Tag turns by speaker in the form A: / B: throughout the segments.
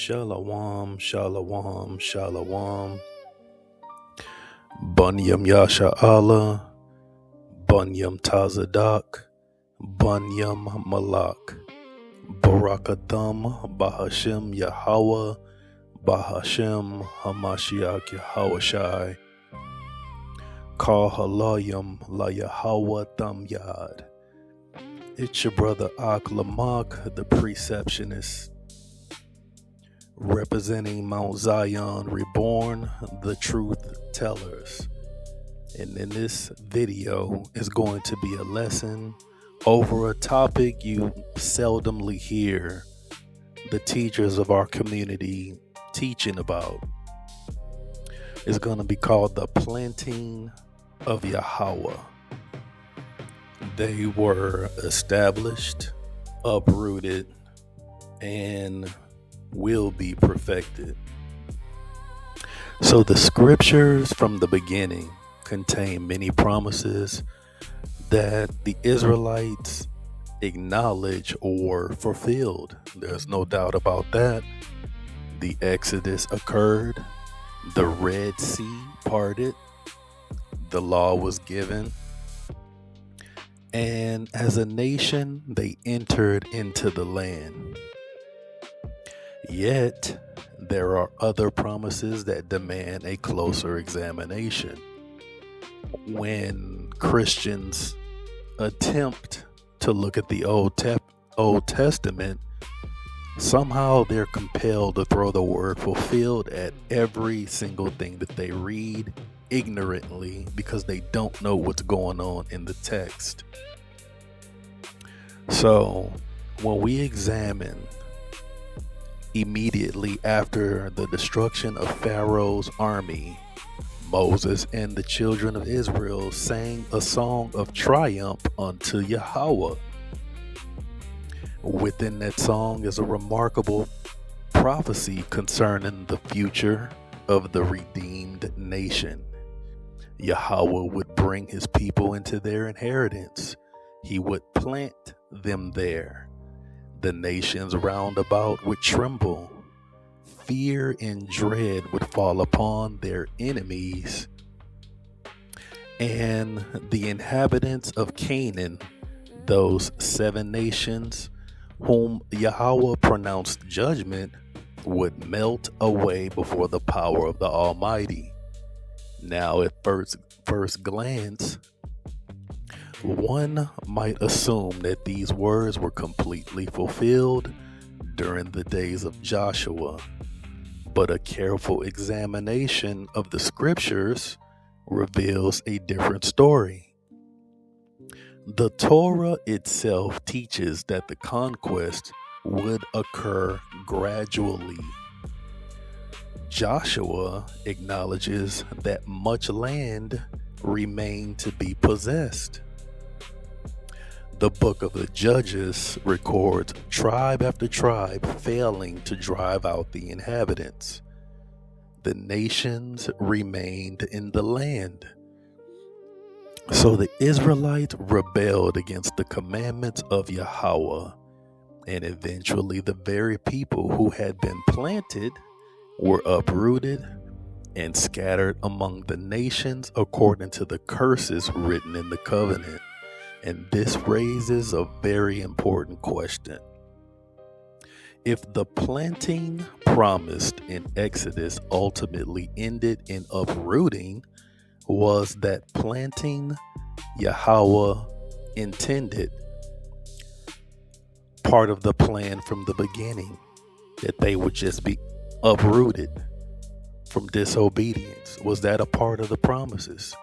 A: Shalom, shalom, shalom. Bunyam Yasha Allah, Bunyam Tazadak, Bunyam Malak, Barakatham, Bahashem Yahawah, Bahashem Hamashiach Yahawashai, Kal Halayim La Yahawah Tham Yad. It's your brother Ak Lamak, the Preceptionist, representing Mount Zion Reborn, the Truth Tellers. And in this video is going to be a lesson over a topic you seldomly hear the teachers of our community teaching about. It's going to be called the Planting of Yahawah. They were established, uprooted, and will be perfected. So the scriptures from the beginning contain many promises that the Israelites acknowledge or fulfilled. There's no doubt about that. The Exodus occurred, the Red Sea parted, the law was given, and as a nation they entered into the land. Yet there are other promises that demand a closer examination. When Christians attempt to look at the Old Testament, somehow they're compelled to throw the word fulfilled at every single thing that they read ignorantly because they don't know what's going on in the text. So when we examine immediately after the destruction of Pharaoh's army, Moses and the children of Israel sang a song of triumph unto Yahawah. Within that song is a remarkable prophecy concerning the future of the redeemed nation. Yahawah would bring his people into their inheritance. He would plant them there. The nations round about would tremble. Fear and dread would fall upon their enemies. And the inhabitants of Canaan, those 7 nations whom Yahawah pronounced judgment, would melt away before the power of the Almighty. Now, at first glance, one might assume that these words were completely fulfilled during the days of Joshua, but a careful examination of the scriptures reveals a different story. The Torah itself teaches that the conquest would occur gradually. Joshua acknowledges that much land remained to be possessed. The book of the Judges records tribe after tribe failing to drive out the inhabitants. The nations remained in the land. So the Israelites rebelled against the commandments of Yahawah, and eventually the very people who had been planted were uprooted and scattered among the nations according to the curses written in the covenant. And this raises a very important question. If the planting promised in Exodus ultimately ended in uprooting, was that planting Yahawah intended part of the plan from the beginning, that they would just be uprooted from disobedience? Was that a part of the promises?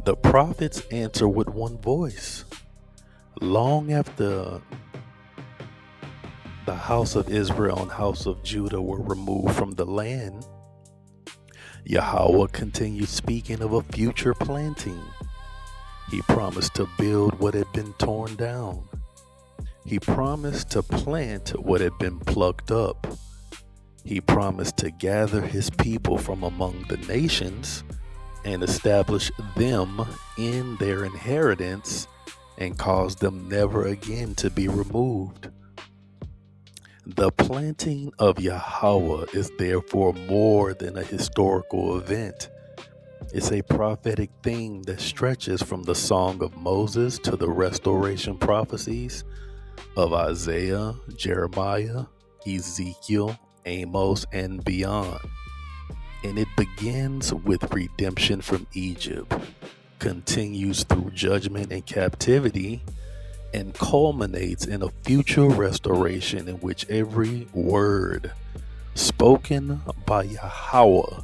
A: The prophets answer with one voice. Long after the house of Israel and house of Judah were removed from the land, Yahawah continued speaking of a future planting. He promised to build what had been torn down. He promised to plant what had been plucked up. He promised to gather his people from among the nations and establish them in their inheritance and cause them never again to be removed. The planting of Yahawah is therefore more than a historical event. It's a prophetic theme that stretches from the Song of Moses to the restoration prophecies of Isaiah, Jeremiah, Ezekiel, Amos, and beyond. And it begins with redemption from Egypt, continues through judgment and captivity, and culminates in a future restoration in which every word spoken by Yahawah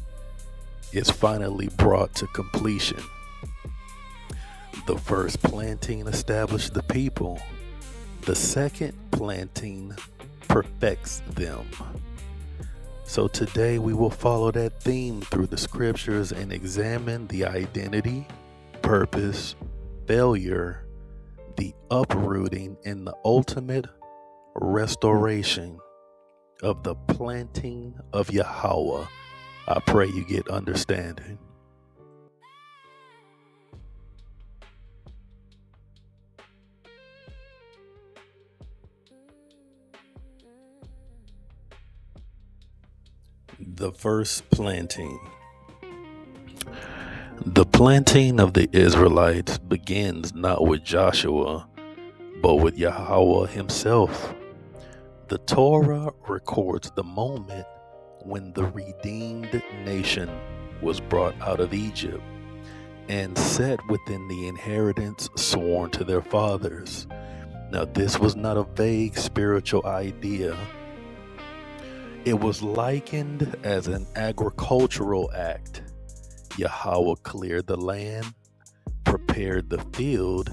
A: is finally brought to completion. The first planting established the people. The second planting perfects them. So today we will follow that theme through the scriptures and examine the identity, purpose, failure, the uprooting, and the ultimate restoration of the planting of Yahawah. I pray you get understanding. The first planting. The planting of the Israelites begins not with Joshua, but with Yahawah himself. The Torah records the moment when the redeemed nation was brought out of Egypt and set within the inheritance sworn to their fathers. Now, this was not a vague spiritual idea. It was likened as an agricultural act. Yahawah cleared the land, prepared the field,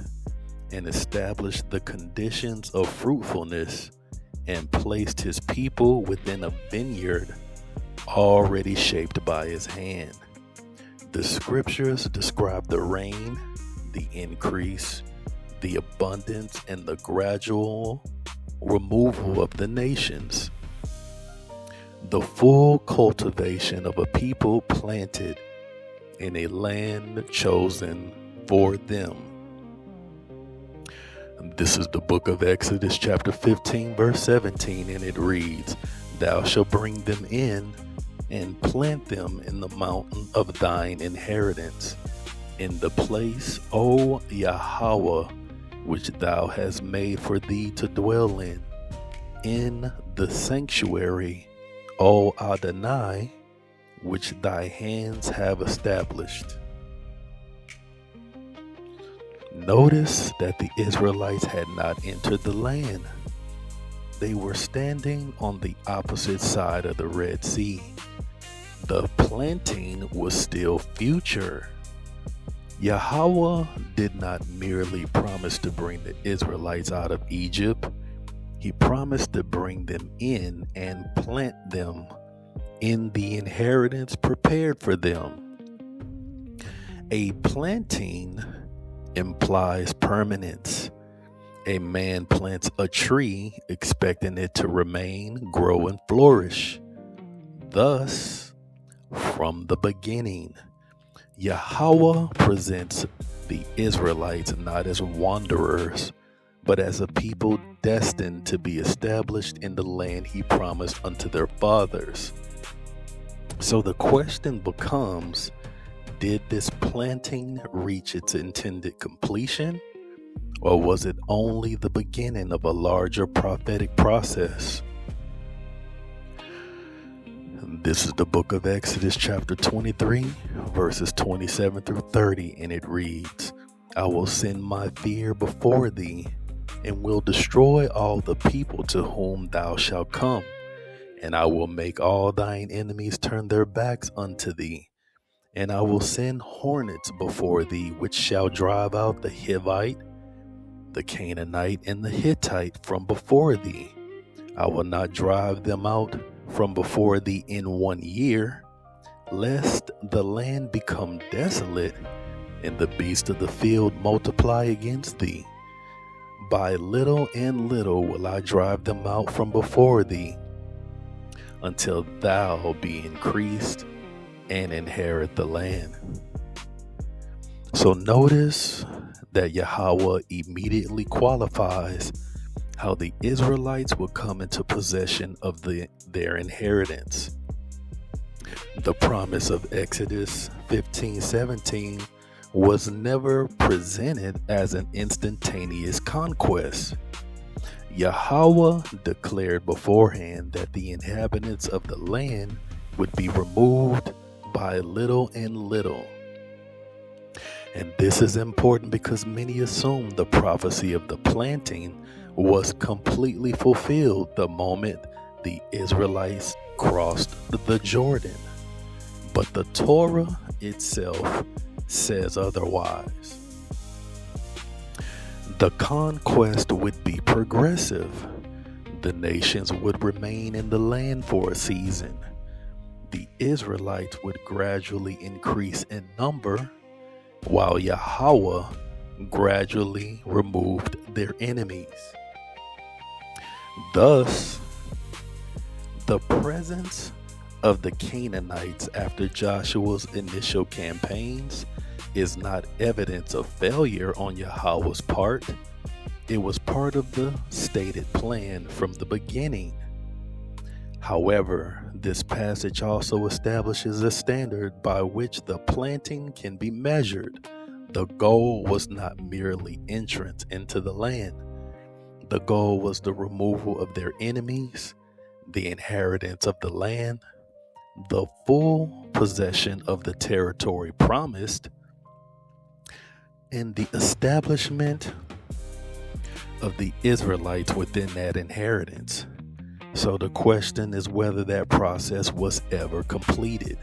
A: and established the conditions of fruitfulness, and placed his people within a vineyard already shaped by his hand. The scriptures describe the rain, the increase, the abundance, and the gradual removal of the nations. The full cultivation of a people planted in a land chosen for them. This is the book of Exodus chapter 15 verse 17, and it reads, "Thou shalt bring them in and plant them in the mountain of thine inheritance, in the place, O Yahawah, which thou hast made for thee to dwell in the sanctuary, O Adonai, which thy hands have established." Notice that the Israelites had not entered the land. They were standing on the opposite side of the Red Sea. The planting was still future. Yahawah did not merely promise to bring the Israelites out of Egypt. He promised to bring them in and plant them in the inheritance prepared for them. A planting implies permanence. A man plants a tree expecting it to remain, grow, and flourish. Thus, from the beginning, Yahawah presents the Israelites not as wanderers, but as a people destined to be established in the land he promised unto their fathers. So the question becomes, did this planting reach its intended completion, or was it only the beginning of a larger prophetic process? This is the book of Exodus chapter 23, verses 27 through 30, and it reads, "I will send my fear before thee, and will destroy all the people to whom thou shalt come, and I will make all thine enemies turn their backs unto thee. And I will send hornets before thee, which shall drive out the Hivite, the Canaanite, and the Hittite from before thee. I will not drive them out from before thee in 1 year, lest the land become desolate, and the beasts of the field multiply against thee. By little and little will I drive them out from before thee, until thou be increased and inherit the land." So notice that Yahawah immediately qualifies how the Israelites would come into possession of their inheritance. The promise of Exodus 15:17 was never presented as an instantaneous conquest. Yahawah declared beforehand that the inhabitants of the land would be removed by little and little. And this is important because many assume the prophecy of the planting was completely fulfilled the moment the Israelites crossed the Jordan. But the Torah itself says otherwise. The conquest would be progressive. The nations would remain in the land for a season. The Israelites would gradually increase in number, while Yahawah gradually removed their enemies. Thus, the presence of the Canaanites after Joshua's initial campaigns is not evidence of failure on Yahawah's part. It was part of the stated plan from the beginning. However, this passage also establishes a standard by which the planting can be measured. The goal was not merely entrance into the land. The goal was the removal of their enemies, the inheritance of the land, the full possession of the territory promised, and the establishment of the Israelites within that inheritance. So the question is whether that process was ever completed.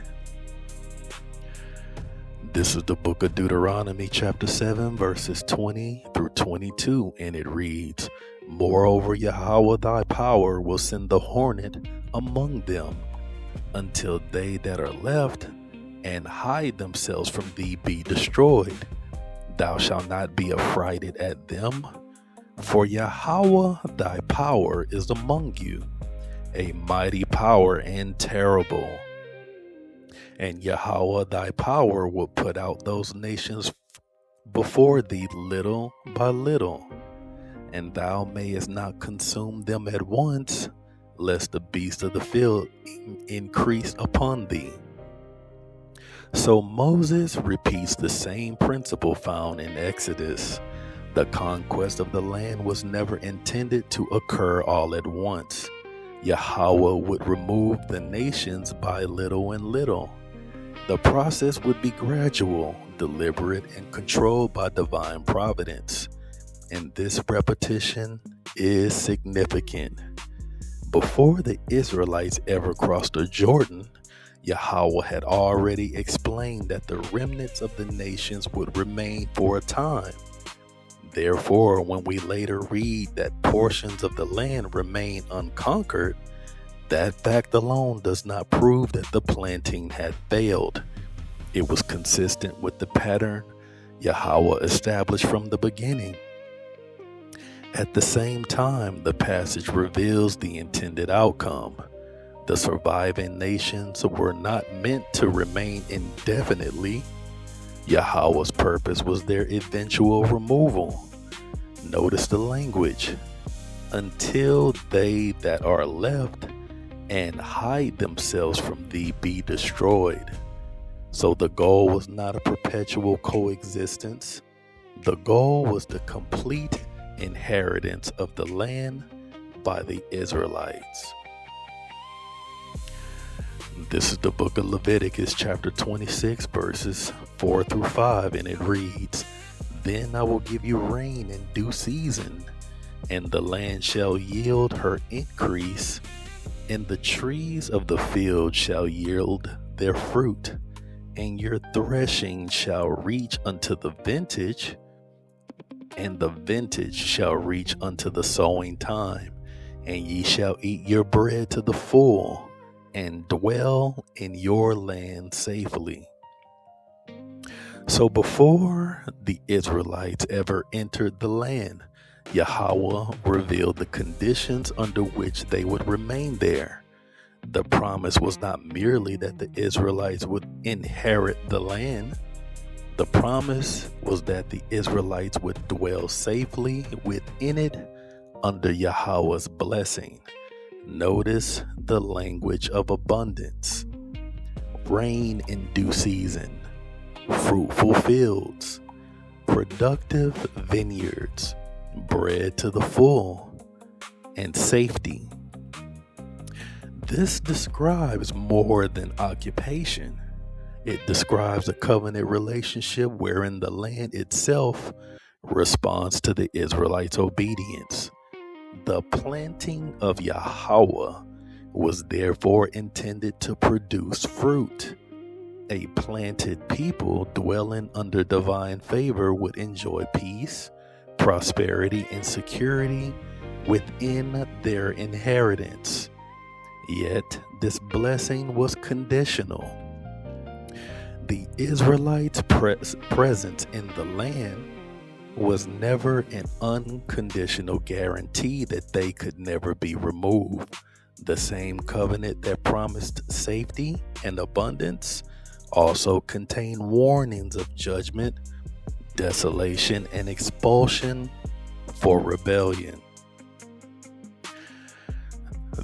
A: This is the book of Deuteronomy chapter 7 verses 20 through 22, and it reads, "Moreover, Yahawah thy power will send the hornet among them, until they that are left and hide themselves from thee be destroyed. Thou shalt not be affrighted at them, for Yahawah thy power is among you, a mighty power and terrible. And Yahawah thy power will put out those nations before thee little by little, and thou mayest not consume them at once, lest the beasts of the field increase upon thee." So Moses repeats the same principle found in Exodus. The conquest of the land was never intended to occur all at once. Yahawah would remove the nations by little and little. The process would be gradual, deliberate, and controlled by divine providence. And this repetition is significant. Before the Israelites ever crossed the Jordan, Yahawah had already explained that the remnants of the nations would remain for a time. Therefore, when we later read that portions of the land remain unconquered, that fact alone does not prove that the planting had failed. It was consistent with the pattern Yahawah established from the beginning. At the same time, the passage reveals the intended outcome. The surviving nations were not meant to remain indefinitely. Yahawah's purpose was their eventual removal. Notice the language. Until they that are left and hide themselves from thee be destroyed. So the goal was not a perpetual coexistence. The goal was the complete inheritance of the land by the Israelites. This is the book of Leviticus chapter 26 verses 4 through 5, and it reads, "Then I will give you rain in due season, and the land shall yield her increase, and the trees of the field shall yield their fruit, and your threshing shall reach unto the vintage, and the vintage shall reach unto the sowing time, and ye shall eat your bread to the full, and dwell in your land safely." So before the Israelites ever entered the land, Yahawah revealed the conditions under which they would remain there. The promise was not merely that the Israelites would inherit the land. The promise was that the Israelites would dwell safely within it under Yahawah's blessing. Notice the language of abundance. Rain in due season, fruitful fields, productive vineyards, bread to the full, and safety. This describes more than occupation. It describes a covenant relationship wherein the land itself responds to the Israelites' obedience. The planting of Yahawah was therefore intended to produce fruit. A planted people dwelling under divine favor would enjoy peace, prosperity, and security within their inheritance. Yet this blessing was conditional. The Israelites' presence in the land was never an unconditional guarantee that they could never be removed. The same covenant that promised safety and abundance also contained warnings of judgment, desolation, and expulsion for rebellion.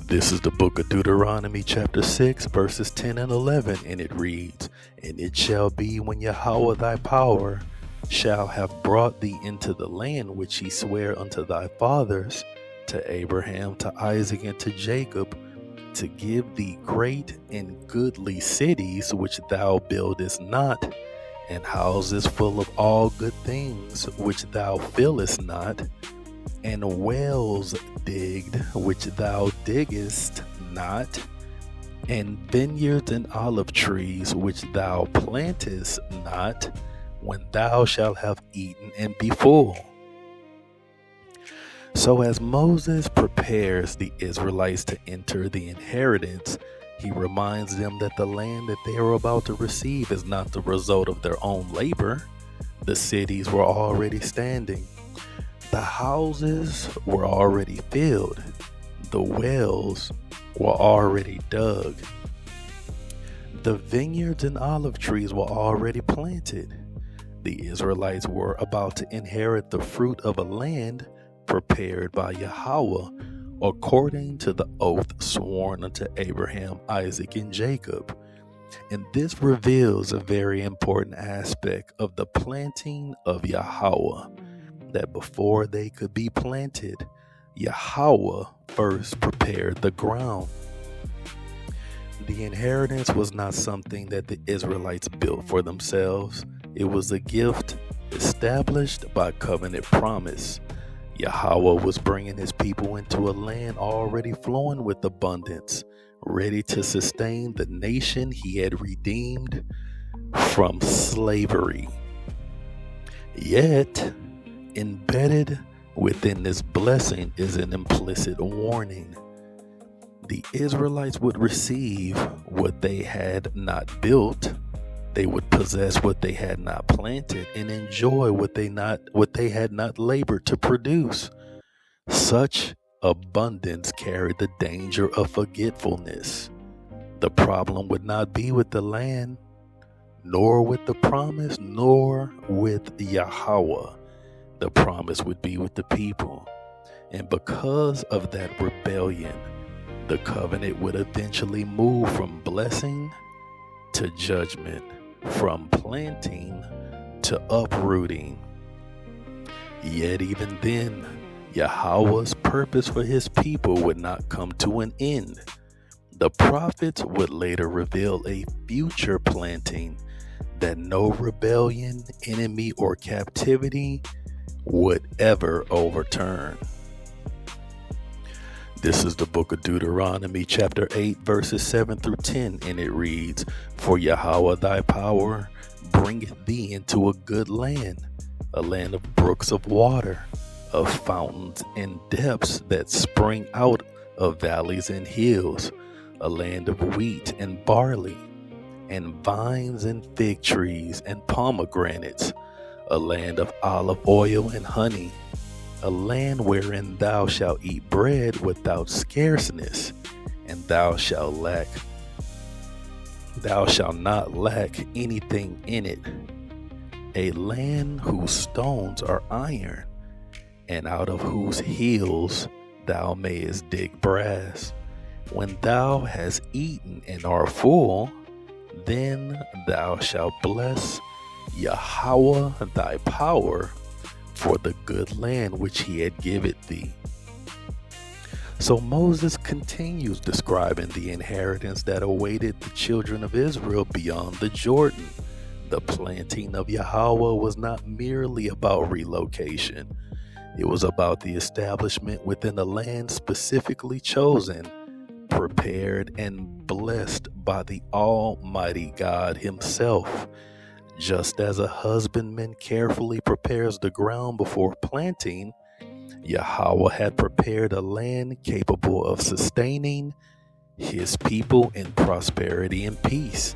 A: This is the book of Deuteronomy chapter 6 verses 10 and 11, and it reads, "And it shall be when Yahawah thy power shall have brought thee into the land which he sware unto thy fathers, to Abraham, to Isaac, and to Jacob, to give thee great and goodly cities which thou buildest not, and houses full of all good things which thou fillest not, and wells digged which thou diggest not, and vineyards and olive trees which thou plantest not, when thou shalt have eaten and be full." So as Moses prepares the Israelites to enter the inheritance, he reminds them that the land that they are about to receive is not the result of their own labor. The cities were already standing. The houses were already filled. The wells were already dug. The vineyards and olive trees were already planted. The Israelites were about to inherit the fruit of a land prepared by Yahawah according to the oath sworn unto Abraham, Isaac, and Jacob. And this reveals a very important aspect of the planting of Yahawah, that before they could be planted, Yahawah first prepared the ground. The inheritance was not something that the Israelites built for themselves. It was a gift established by covenant promise. Yahawah was bringing his people into a land already flowing with abundance, ready to sustain the nation he had redeemed from slavery. Yet, embedded within this blessing is an implicit warning. The Israelites would receive what they had not built. They would possess what they had not planted and enjoy what they had not labored to produce. Such abundance carried the danger of forgetfulness. The problem would not be with the land, nor with the promise, nor with Yahawah. The promise would be with the people. And because of that rebellion, the covenant would eventually move from blessing to judgment, from planting to uprooting. Yet even then, Yahawah's purpose for his people would not come to an end. The prophets would later reveal a future planting that no rebellion, enemy, or captivity would ever overturn. This is the book of Deuteronomy chapter 8 verses 7 through 10, and it reads, "For Yahawah thy power bringeth thee into a good land, a land of brooks of water, of fountains and depths that spring out of valleys and hills, a land of wheat and barley, and vines and fig trees and pomegranates, a land of olive oil and honey, a land wherein thou shalt eat bread without scarceness, and thou shalt not lack anything in it, a land whose stones are iron, and out of whose hills thou mayest dig brass. When thou hast eaten and art full, then thou shalt bless Yahawah thy power for the good land which he had given thee. So Moses continues describing the inheritance that awaited the children of Israel beyond the Jordan. The planting of Yahawah was not merely about relocation. It was about the establishment within a land specifically chosen, prepared, and blessed by the Almighty God himself. Just as a husbandman carefully prepares the ground before planting, Yahawah had prepared a land capable of sustaining his people in prosperity and peace.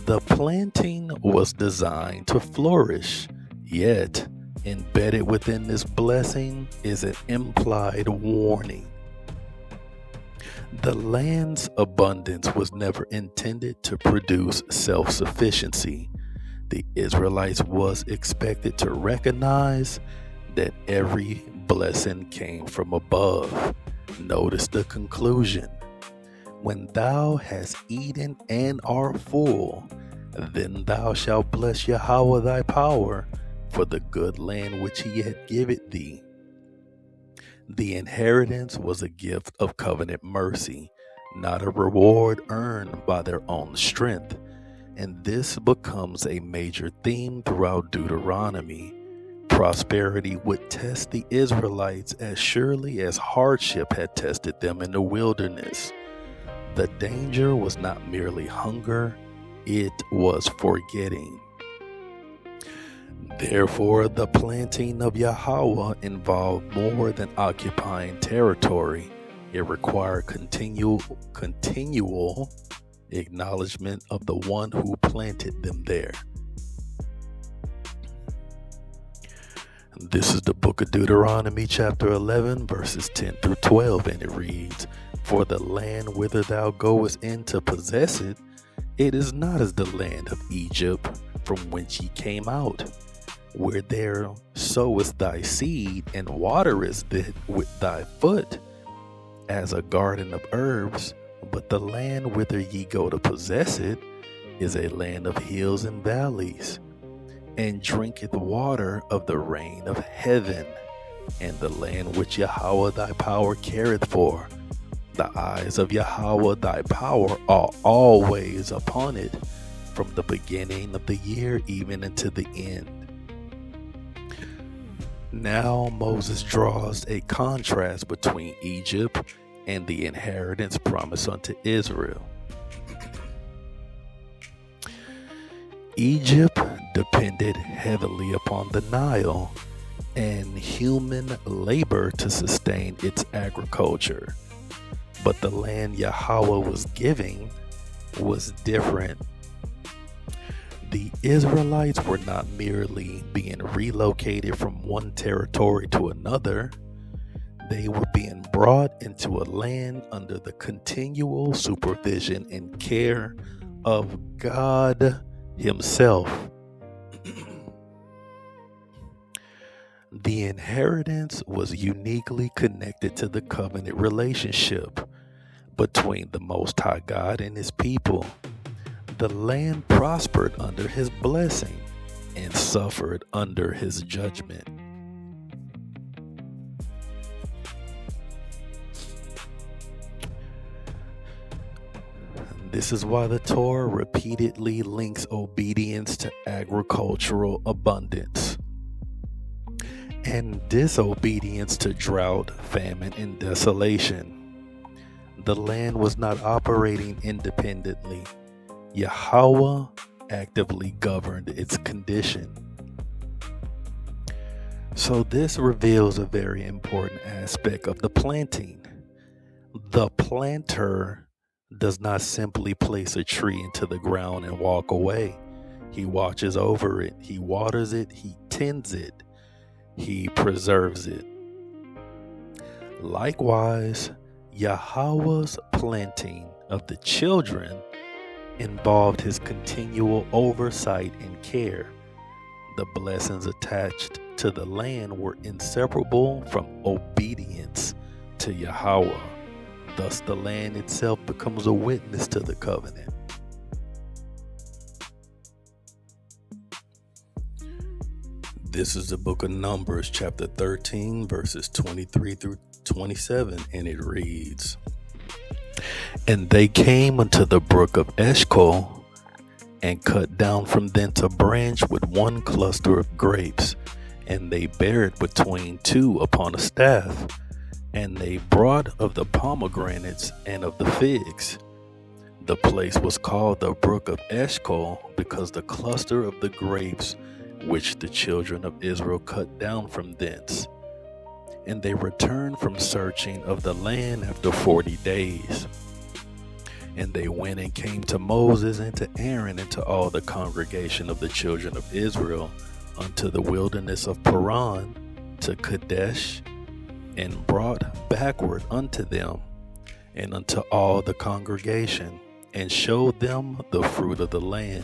A: The planting was designed to flourish, yet embedded within this blessing is an implied warning. The land's abundance was never intended to produce self-sufficiency. The Israelites was expected to recognize that every blessing came from above. Notice the conclusion. When thou hast eaten and art full, then thou shalt bless Yahawah thy power for the good land which he had given thee. The inheritance was a gift of covenant mercy, not a reward earned by their own strength. And this becomes a major theme throughout Deuteronomy. Prosperity would test the Israelites as surely as hardship had tested them in the wilderness. The danger was not merely hunger, it was forgetting. Therefore, the planting of Yahawah involved more than occupying territory. It required continual acknowledgement of the one who planted them there. This is the book of Deuteronomy, chapter 11, verses 10 through 12, and it reads, For the land whither thou goest in to possess it, it is not as the land of Egypt from whence ye came out, where there sowest thy seed and waterest it with thy foot, as a garden of herbs. But the land whither ye go to possess it is a land of hills and valleys, and drinketh water of the rain of heaven, and the land which Yahawah thy power careth for. The eyes of Yahawah thy power are always upon it, from the beginning of the year even unto the end. Now Moses draws a contrast between Egypt and the inheritance promised unto Israel. Egypt depended heavily upon the Nile and human labor to sustain its agriculture. But the land Yahawah was giving was different. The Israelites were not merely being relocated from one territory to another. They were being brought into a land under the continual supervision and care of God himself. The inheritance was uniquely connected to the covenant relationship between the Most High God and his people. The land prospered under his blessing and suffered under his judgment. This is why the Torah repeatedly links obedience to agricultural abundance and disobedience to drought, famine, and desolation. The land was not operating independently. Yahawah actively governed its condition. So this reveals a very important aspect of the planting. The planter does not simply place a tree into the ground and walk away. He watches over it, he waters it, he tends it, he preserves it. Likewise, Yahawah's planting of the children involved his continual oversight and care. The blessings attached to the land were inseparable from obedience to Yahawah. Thus, the land itself becomes a witness to the covenant. This is the book of Numbers, chapter 13, verses 23 through 27, and it reads, "And they came unto the brook of Eshcol, and cut down from thence a branch with one cluster of grapes, and they bare it between two upon a staff. And they brought of the pomegranates and of the figs. The place was called the brook of Eshcol, because the cluster of the grapes which the children of Israel cut down from thence. And they returned from searching of the land after 40 days. And they went and came to Moses and to Aaron and to all the congregation of the children of Israel unto the wilderness of Paran, to Kadesh, and brought backward unto them and unto all the congregation, and showed them the fruit of the land.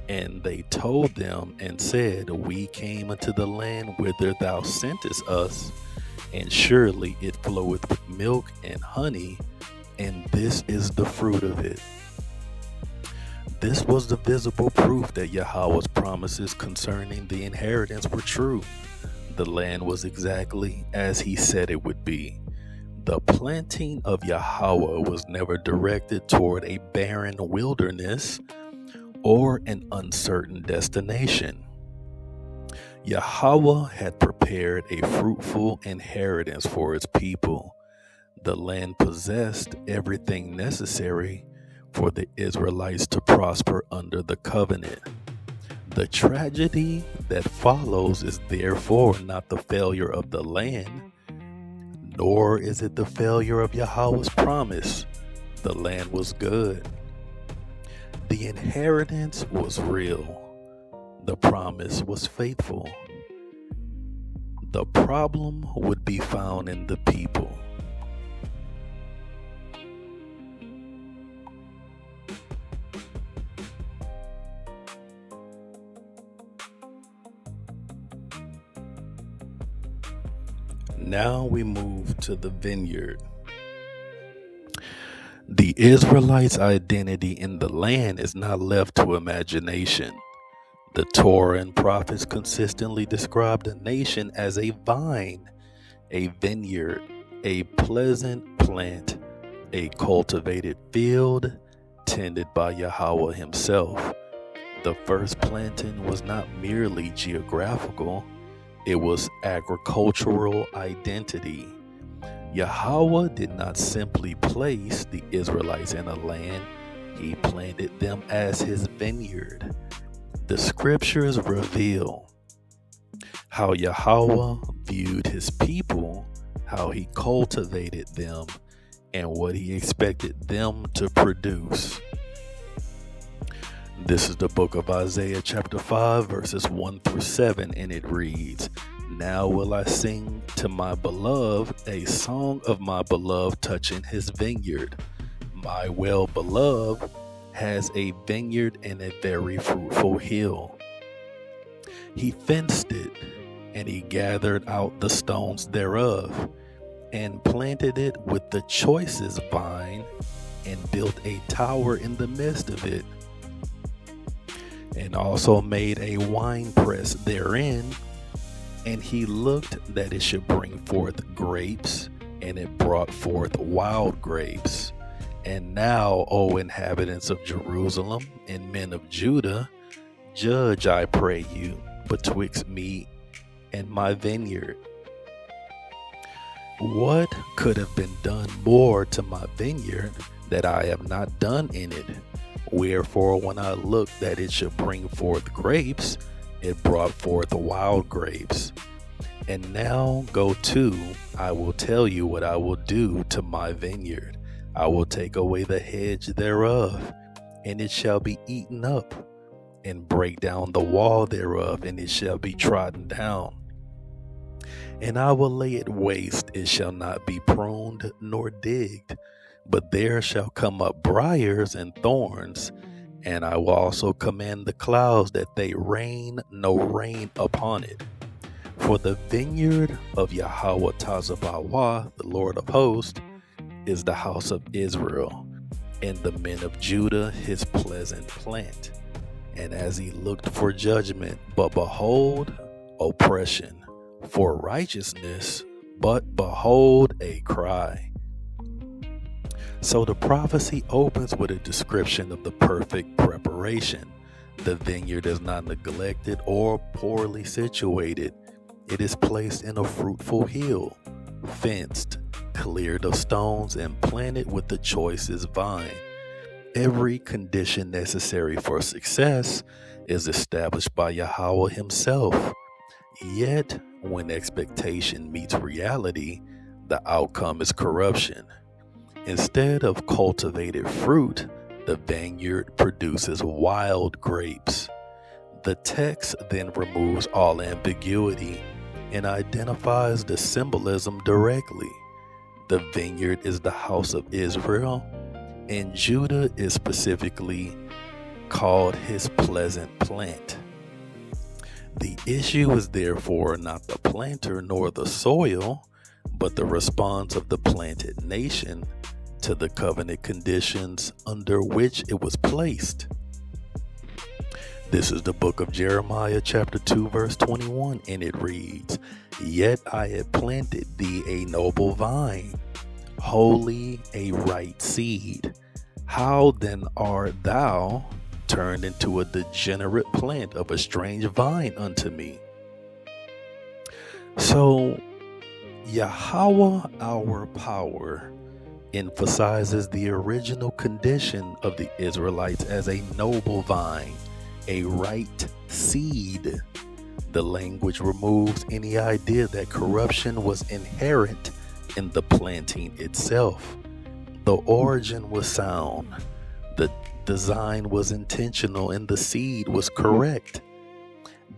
A: And they told them and said, We came unto the land whither thou sentest us, and surely it floweth with milk and honey, and this is the fruit of it." This was the visible proof that Yahawah's promises concerning the inheritance were true. The land was exactly as he said it would be. The planting of Yahawah was never directed toward a barren wilderness or an uncertain destination. Yahawah had prepared a fruitful inheritance for its people. The land possessed everything necessary for the Israelites to prosper under the covenant. The tragedy that follows is therefore not the failure of the land, nor is it the failure of Yahawah's promise. The land was good. The inheritance was real. The promise was faithful. The problem would be found in the people. Now we move to the vineyard. The Israelites' identity in the land is not left to imagination. The Torah and prophets consistently describe the nation as a vine, a vineyard, a pleasant plant, a cultivated field tended by Yahawah himself. The first planting was not merely geographical, it was agricultural identity. Yahawah did not simply place the Israelites in a land, he planted them as his vineyard. The scriptures reveal how Yahawah viewed his people, how he cultivated them, and what he expected them to produce. This is the book of Isaiah chapter 5 verses 1 through 7, and it reads, "Now will I sing to my beloved a song of my beloved touching his vineyard. My well-beloved has a vineyard and a very fruitful hill. He fenced it, and he gathered out the stones thereof, and planted it with the choicest vine, and built a tower in the midst of it, and also made a winepress therein. And he looked that it should bring forth grapes, and it brought forth wild grapes. And now, O inhabitants of Jerusalem and men of Judah, judge, I pray you, betwixt me and my vineyard. What could have been done more to my vineyard that I have not done in it? Wherefore, when I looked that it should bring forth grapes, it brought forth wild grapes. And now go to, I will tell you what I will do to my vineyard. I will take away the hedge thereof, and it shall be eaten up, and break down the wall thereof, and it shall be trodden down. And I will lay it waste, it shall not be pruned nor digged, but there shall come up briars and thorns, And I will also command the clouds that they rain no rain upon it. For the vineyard of Yahawah Tazabawah, the Lord of hosts, is the house of Israel, and the men of Judah his pleasant plant. And as he looked for judgment, but behold, oppression, for righteousness, but behold, a cry. So the prophecy opens with a description of the perfect preparation. The vineyard is not neglected or poorly situated. It is placed in a fruitful hill, fenced, cleared of stones, and planted with the choicest vine. Every condition necessary for success is established by Yahawah himself. Yet, when expectation meets reality, the outcome is corruption. Instead of cultivated fruit, the vineyard produces wild grapes. The text then removes all ambiguity and identifies the symbolism directly. The vineyard is the house of Israel, and Judah is specifically called his pleasant plant. The issue is therefore not the planter nor the soil, but the response of the planted nation to the covenant conditions under which it was placed. This is the book of Jeremiah chapter 2 verse 21, and it reads, Yet I have planted thee a noble vine, holy, a right seed. How then art thou turned into a degenerate plant of a strange vine unto me? So Yahawah, our power, emphasizes the original condition of the Israelites as a noble vine, a right seed. The language removes any idea that corruption was inherent in the planting itself. The origin was sound, the design was intentional, and the seed was correct.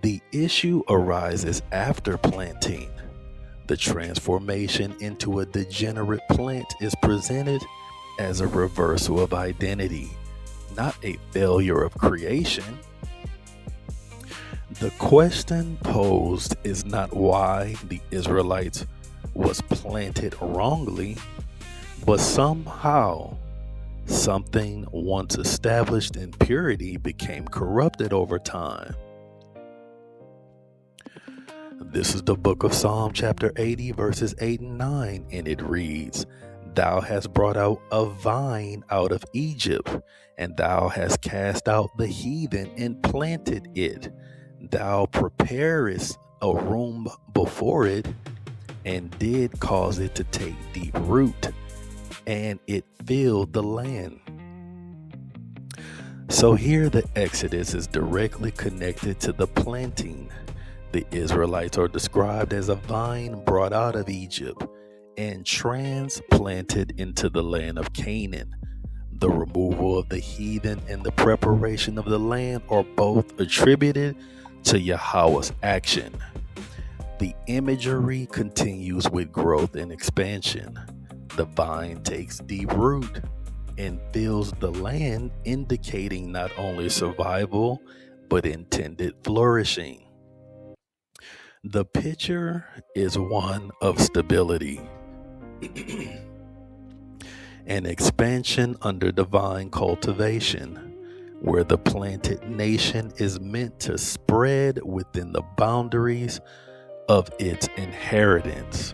A: The issue arises after planting. The transformation into a degenerate plant is presented as a reversal of identity, not a failure of creation. The question posed is not why the Israelites was planted wrongly, but somehow something once established in purity became corrupted over time. This is the book of Psalm chapter 80 verses 8 and 9, and it reads, Thou hast brought out a vine out of Egypt, and thou hast cast out the heathen and planted it. Thou preparest a room before it, and did cause it to take deep root, and it filled the land. So here the Exodus is directly connected to the planting. The Israelites are described as a vine brought out of Egypt and transplanted into the land of Canaan. The removal of the heathen and the preparation of the land are both attributed to Yahawah's action. The imagery continues with growth and expansion. The vine takes deep root and fills the land, indicating not only survival, but intended flourishing. The picture is one of stability, an expansion under divine cultivation, where the planted nation is meant to spread within the boundaries of its inheritance.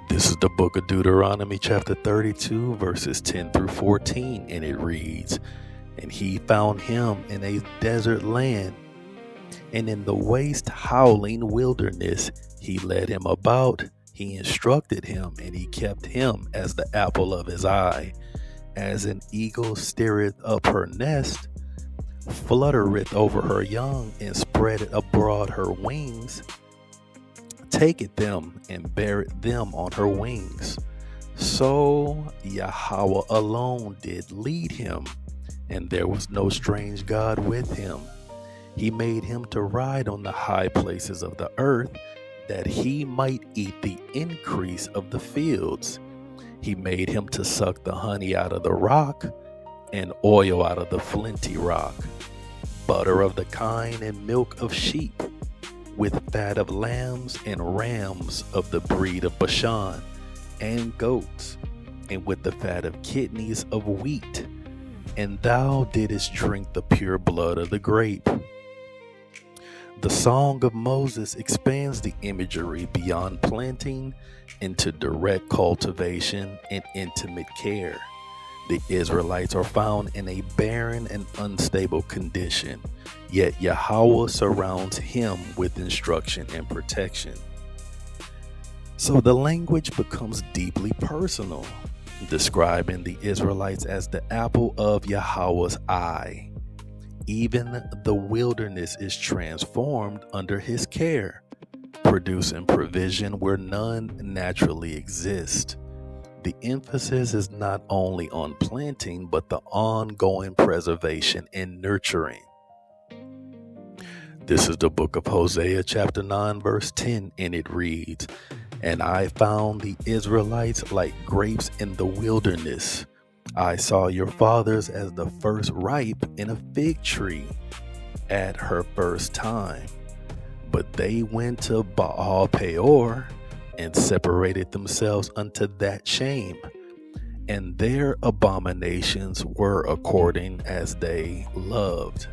A: This is the book of Deuteronomy chapter 32 verses 10 through 14, and it reads, And he found him in a desert land, and in the waste howling wilderness he led him about. He instructed him, and he kept him as the apple of his eye. As an eagle stirreth up her nest, fluttereth over her young, and spreadeth abroad her wings, taketh them and beareth them on her wings. So Yahawah alone did lead him, and there was no strange God with him. He made him to ride on the high places of the earth, that he might eat the increase of the fields. He made him to suck the honey out of the rock, and oil out of the flinty rock, butter of the kine and milk of sheep, with fat of lambs and rams of the breed of Bashan, and goats, and with the fat of kidneys of wheat. And thou didst drink the pure blood of the grape. The Song of Moses expands the imagery beyond planting into direct cultivation and intimate care. The Israelites are found in a barren and unstable condition, yet Yahawah surrounds him with instruction and protection. So the language becomes deeply personal, describing the Israelites as the apple of Yahawah's eye. Even the wilderness is transformed under his care, producing provision where none naturally exist. The emphasis is not only on planting, but the ongoing preservation and nurturing. This is the book of Hosea, chapter 9, verse 10, and it reads, "And I found the Israelites like grapes in the wilderness. I saw your fathers as the first ripe in a fig tree at her first time. But they went to Baal Peor and separated themselves unto that shame, and their abominations were according as they loved."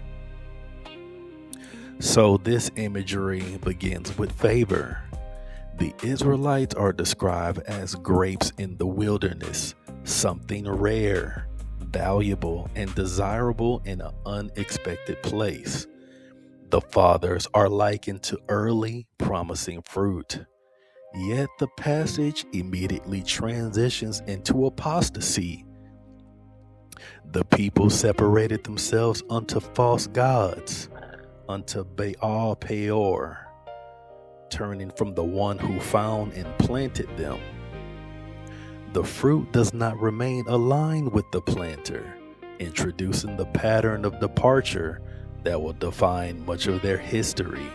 A: So this imagery begins with favor. The Israelites are described as grapes in the wilderness, something rare, valuable, and desirable in an unexpected place. The fathers are likened to early, promising fruit. Yet the passage immediately transitions into apostasy. The people separated themselves unto false gods, unto Baal Peor, turning from the one who found and planted them. The fruit does not remain aligned with the planter, introducing the pattern of departure that will define much of their history.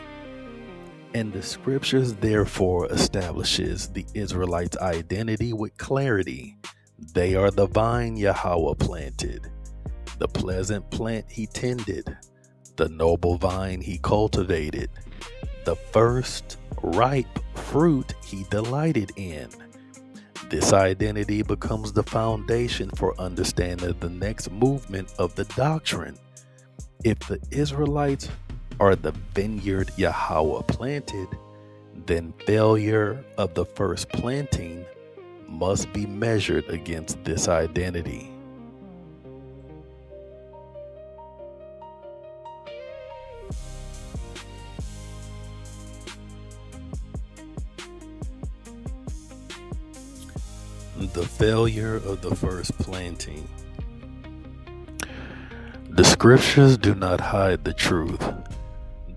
A: And the scriptures therefore establishes the Israelites' identity with clarity. They are the vine Yahawah planted, the pleasant plant he tended, the noble vine he cultivated, the first ripe fruit he delighted in. This identity becomes the foundation for understanding the next movement of the doctrine. If the Israelites are the vineyard Yahawah planted, then failure of the first planting must be measured against this identity. The failure of the first planting. The scriptures do not hide the truth.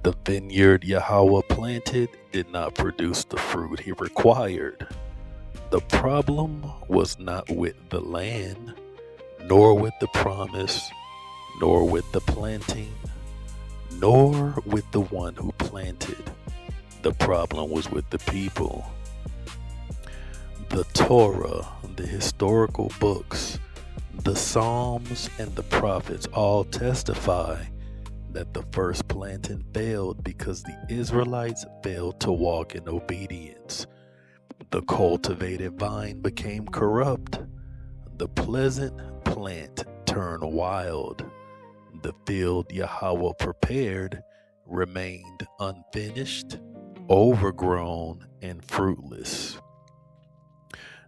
A: The vineyard Yahawah planted did not produce the fruit he required. The problem was not with the land, nor with the promise, nor with the planting, nor with the one who planted. The problem was with the people. The Torah, the historical books, the Psalms, and the prophets all testify that the first planting failed because the Israelites failed to walk in obedience. The cultivated vine became corrupt. The pleasant plant turned wild. The field Yahawah prepared remained unfinished, overgrown, and fruitless.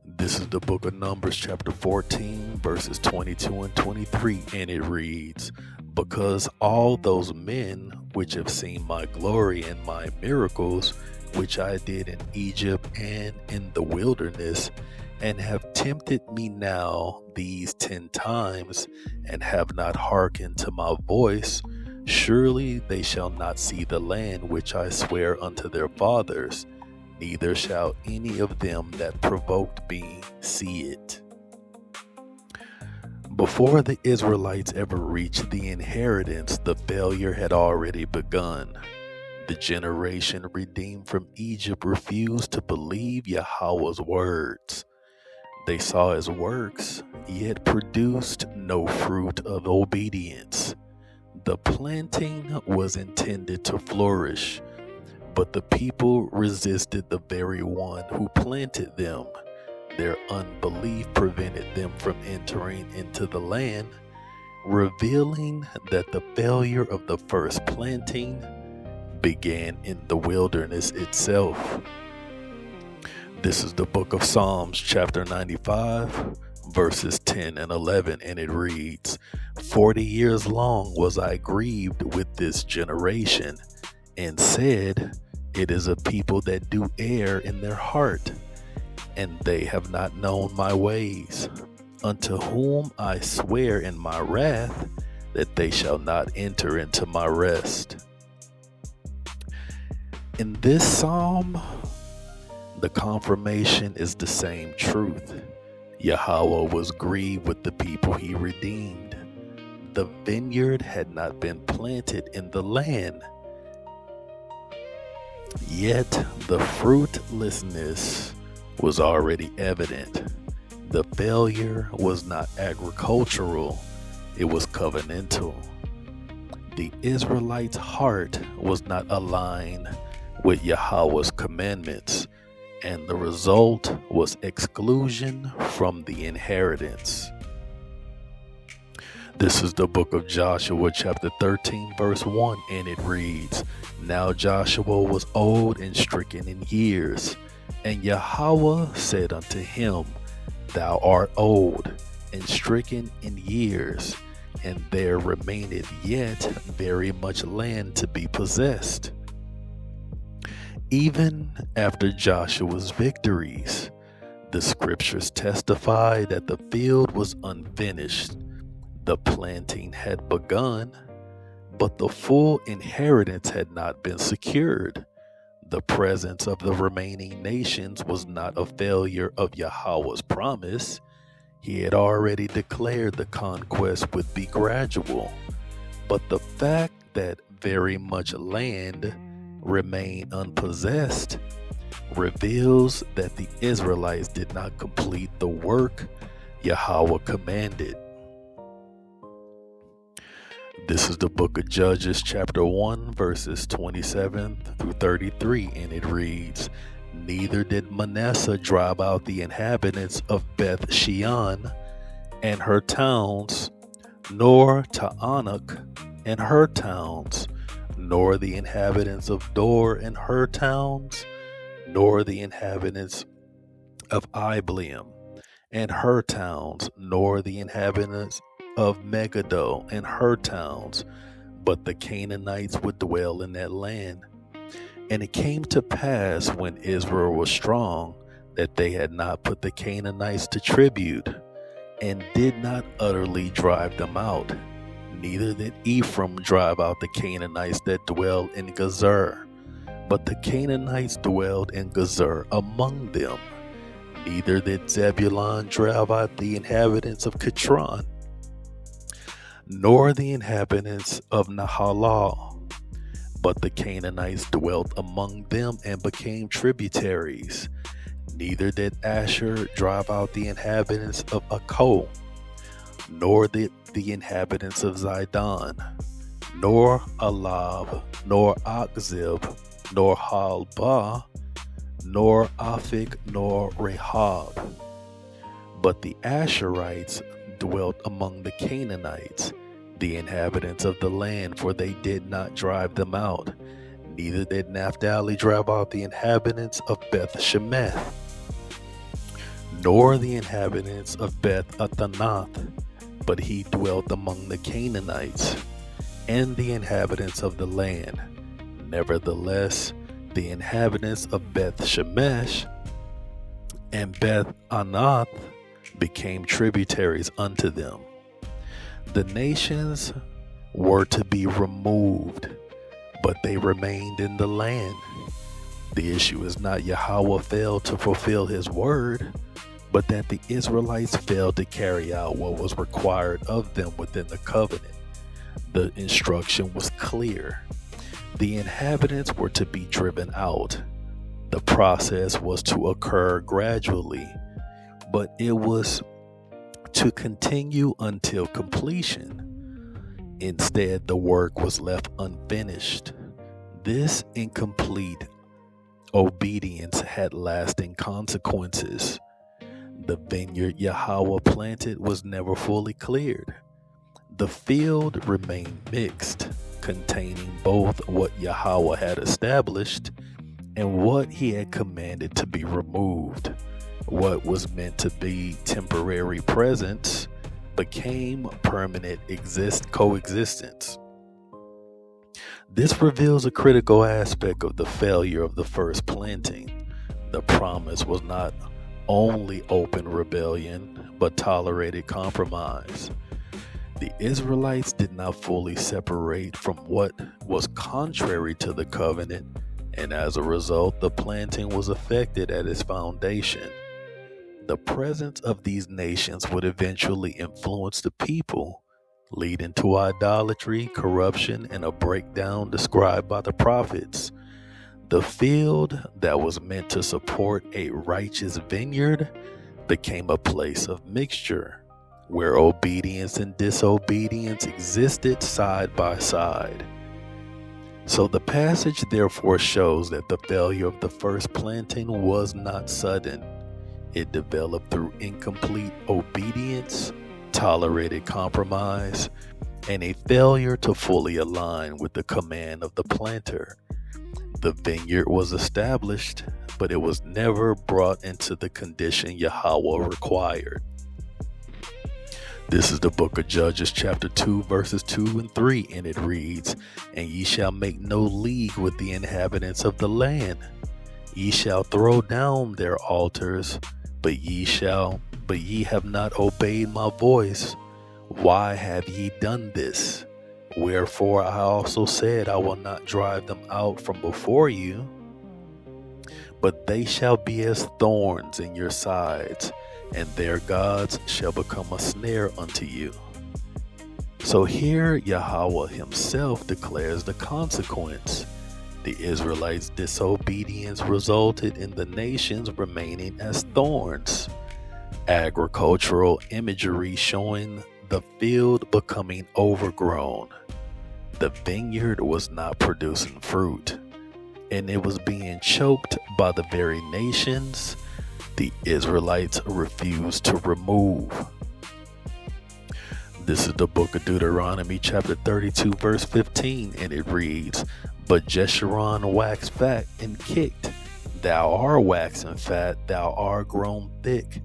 A: This is the book of Numbers, chapter 14, verses 22 and 23, and it reads, "Because all those men which have seen my glory and my miracles, which I did in Egypt and in the wilderness, and have tempted me now these 10 times, and have not hearkened to my voice, surely they shall not see the land which I swear unto their fathers, neither shall any of them that provoked me see it." Before the Israelites ever reached the inheritance, the failure had already begun. The generation redeemed from Egypt refused to believe Yahawah's words. They saw his works, yet produced no fruit of obedience. The planting was intended to flourish, but the people resisted the very one who planted them. Their unbelief prevented them from entering into the land, revealing that the failure of the first planting began in the wilderness itself. This is the book of Psalms, chapter 95, verses 10 and 11, and it reads, 40 years long was I grieved with this generation, and said, it is a people that do err in their heart, and they have not known my ways, unto whom I swear in my wrath that they shall not enter into my rest. In this psalm, the confirmation is the same truth. Yahawah was grieved with the people he redeemed. The vineyard had not been planted in the land, yet the fruitlessness was already evident. The failure was not agricultural, it was covenantal. The Israelites' heart was not aligned with Yahawah's commandments, and the result was exclusion from the inheritance. This is the book of Joshua, chapter 13, verse 1, and it reads, Now Joshua was old and stricken in years, and Yahawah said unto him, Thou art old and stricken in years, and there remaineth yet very much land to be possessed. Even after Joshua's victories, the scriptures testify that the field was unfinished. The planting had begun, but the full inheritance had not been secured. The presence of the remaining nations was not a failure of Yahawah's promise. He had already declared the conquest would be gradual, but the fact that very much land remained unpossessed reveals that the Israelites did not complete the work Yahawah commanded. This is the book of Judges, chapter 1, verses 27 through 33, and it reads, Neither did Manasseh drive out the inhabitants of Beth Shean and her towns, nor Taanach and her towns, nor the inhabitants of Dor and her towns, nor the inhabitants of Ibleam and her towns, nor the inhabitants of Megiddo and her towns, but the Canaanites would dwell in that land. And it came to pass when Israel was strong that they had not put the Canaanites to tribute, and did not utterly drive them out. Neither did Ephraim drive out the Canaanites that dwell in Gezer, but the Canaanites dwelled in Gezer among them. Neither did Zebulun drive out the inhabitants of Kitron, nor the inhabitants of Nahalal, but the Canaanites dwelt among them and became tributaries. Neither did Asher drive out the inhabitants of Akko, nor did the inhabitants of Zidon, nor Alab, nor Akzib, nor Halbah, nor Aphik, nor Rehob. But the Asherites dwelt among the Canaanites, the inhabitants of the land, for they did not drive them out. Neither did Naphtali drive out the inhabitants of Beth Shemeth, nor the inhabitants of Beth Athanath, but he dwelt among the Canaanites and the inhabitants of the land. Nevertheless, the inhabitants of Beth Shemesh and Beth Anath became tributaries unto them. The nations were to be removed, but they remained in the land. The issue is not Yahawah failed to fulfill his word, but that the Israelites failed to carry out what was required of them within the covenant. The instruction was clear. The inhabitants were to be driven out. The process was to occur gradually. but it was to continue until completion. Instead, the work was left unfinished. This incomplete obedience had lasting consequences. The vineyard Yahawah planted was never fully cleared. The field remained mixed, containing both what Yahawah had established and what he had commanded to be removed. What was meant to be temporary presence became permanent coexistence. This reveals a critical aspect of the failure of the first planting. The promise was not only open rebellion, but tolerated compromise. The Israelites did not fully separate from what was contrary to the covenant, and as a result, the planting was affected at its foundation. The presence of these nations would eventually influence the people, leading to idolatry, corruption, and a breakdown described by the prophets. The field that was meant to support a righteous vineyard became a place of mixture, where obedience and disobedience existed side by side. So the passage therefore shows that the failure of the first planting was not sudden. It developed through incomplete obedience, tolerated compromise, and a failure to fully align with the command of the planter. The vineyard was established, but it was never brought into the condition Yahawah required. This is the book of Judges chapter 2 verses 2 and 3, and it reads, "And ye shall make no league with the inhabitants of the land. Ye shall throw down their altars, but ye have not obeyed my voice. Why have ye done this? Wherefore I also said, I will not drive them out from before you, but they shall be as thorns in your sides, and their gods shall become a snare unto you." So here Yahawah himself declares the consequence. The Israelites' disobedience resulted in the nations remaining as thorns. Agricultural imagery showing the field becoming overgrown. The vineyard was not producing fruit, and it was being choked by the very nations the Israelites refused to remove. This is the book of Deuteronomy chapter 32 verse 15, and it reads, "But Jeshurun waxed fat and kicked. Thou art waxen fat, thou art grown thick,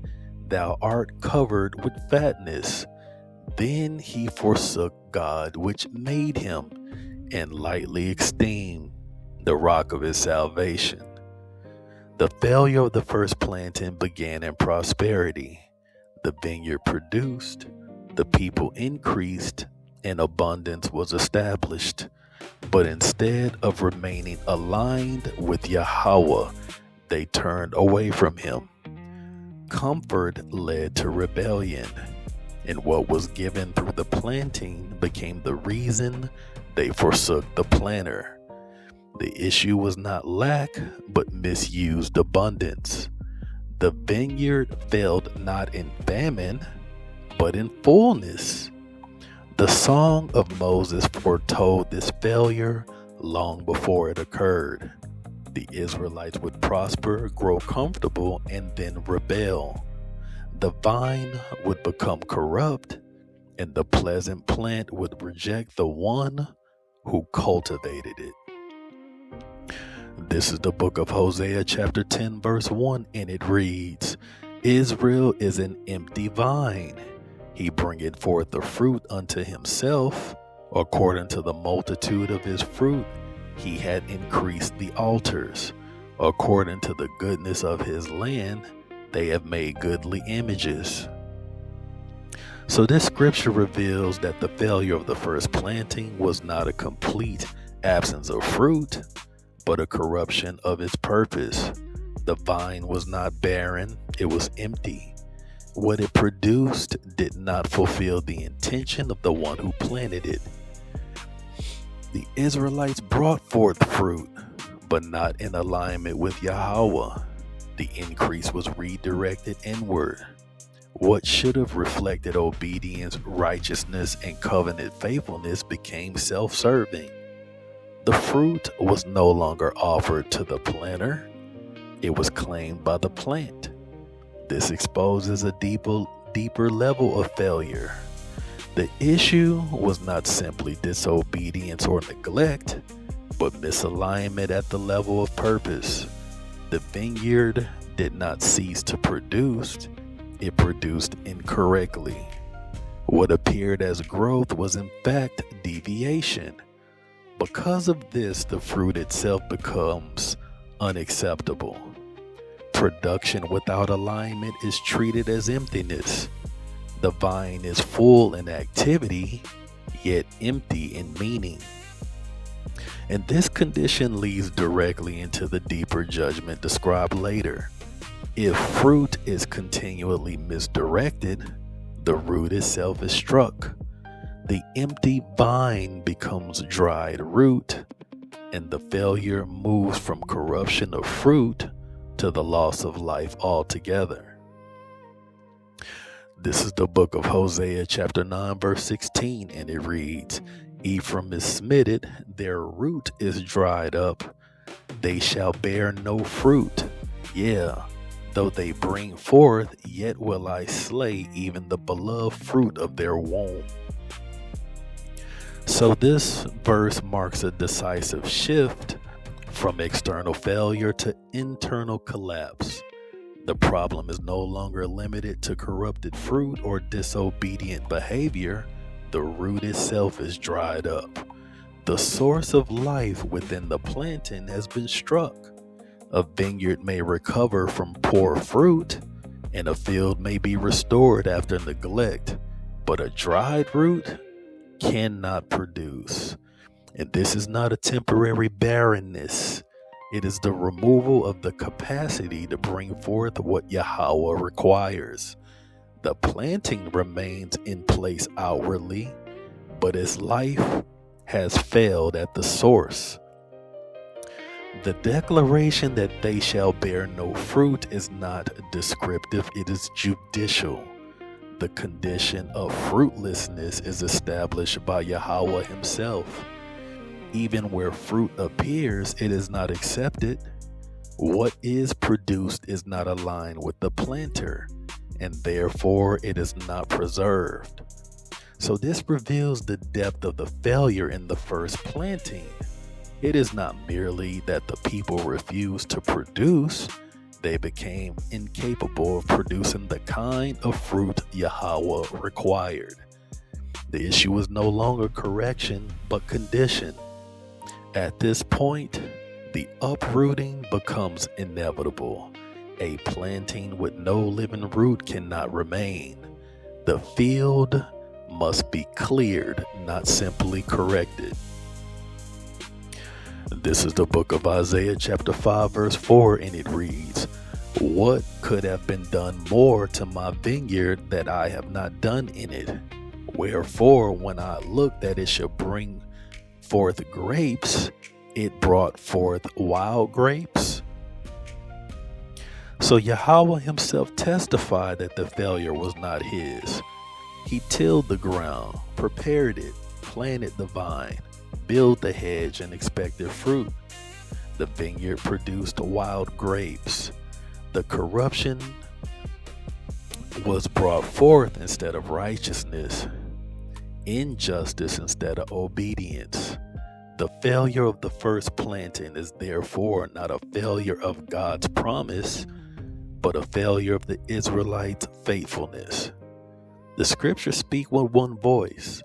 A: thou art covered with fatness. Then he forsook God which made him, and lightly esteemed the rock of his salvation." The failure of the first planting began in prosperity. The vineyard produced, the people increased, and abundance was established. But instead of remaining aligned with Yahawah, they turned away from him. Comfort led to rebellion, and what was given through the planting became the reason they forsook the planter. The issue was not lack, but misused abundance. The vineyard failed not in famine, but in fullness. The song of Moses foretold this failure long before it occurred. The Israelites would prosper, grow comfortable, and then rebel. The vine would become corrupt, and the pleasant plant would reject the one who cultivated it. This is the book of Hosea chapter 10 verse 1, and it reads, "Israel is an empty vine. He bringeth forth the fruit unto himself. According to the multitude of his fruit, he had increased the altars. According to the goodness of his land, they have made goodly images." So this scripture reveals that the failure of the first planting was not a complete absence of fruit, but a corruption of its purpose. The vine was not barren, it was empty. What it produced did not fulfill the intention of the one who planted it. The Israelites brought forth fruit, but not in alignment with Yahawah. The increase was redirected inward. What should have reflected obedience, righteousness, and covenant faithfulness became self-serving. The fruit was no longer offered to the planter. It was claimed by the plant. This exposes a deeper level of failure. The issue was not simply disobedience or neglect, but misalignment at the level of purpose. The vineyard did not cease to produce, it produced incorrectly. What appeared as growth was in fact deviation. Because of this, the fruit itself becomes unacceptable. Production without alignment is treated as emptiness. The vine is full in activity, yet empty in meaning. And this condition leads directly into the deeper judgment described later. If fruit is continually misdirected, the root itself is struck. The empty vine becomes dried root, and the failure moves from corruption of fruit to the loss of life altogether. This is the book of Hosea chapter 9 verse 16, and it reads, Ephraim is smitten, their root is dried up, they shall bear no fruit. Yeah, though they bring forth, yet will I slay even the beloved fruit of their womb. So this verse marks a decisive shift from external failure to internal collapse. The problem is no longer limited to corrupted fruit or disobedient behavior. The root itself is dried up. The source of life within the planting has been struck. A vineyard may recover from poor fruit, and a field may be restored after neglect, but a dried root cannot produce. And this is not a temporary barrenness. It is the removal of the capacity to bring forth what Yahawah requires. The planting remains in place outwardly, but its life has failed at the source. The declaration that they shall bear no fruit is not descriptive, it is judicial. The condition of fruitlessness is established by Yahawah himself. Even where fruit appears, it is not accepted. What is produced is not aligned with the planter, and therefore it is not preserved. So this reveals the depth of the failure in the first planting. It is not merely that the people refused to produce, they became incapable of producing the kind of fruit Yahawah required. The issue was no longer correction, but condition. At this point, the uprooting becomes inevitable. A planting with no living root cannot remain. The field must be cleared, not simply corrected. This is the book of Isaiah chapter 5 verse 4, and it reads, What could have been done more to my vineyard that I have not done in it? Wherefore, when I looked that it should bring forth grapes, it brought forth wild grapes. So Yahawah himself testified that the failure was not his. He tilled the ground, prepared it, planted the vine, built the hedge, and expected fruit. The vineyard produced wild grapes. The corruption was brought forth instead of righteousness, injustice instead of obedience. The failure of the first planting is therefore not a failure of God's promise, but a failure of the Israelites' faithfulness. The scriptures speak with one voice.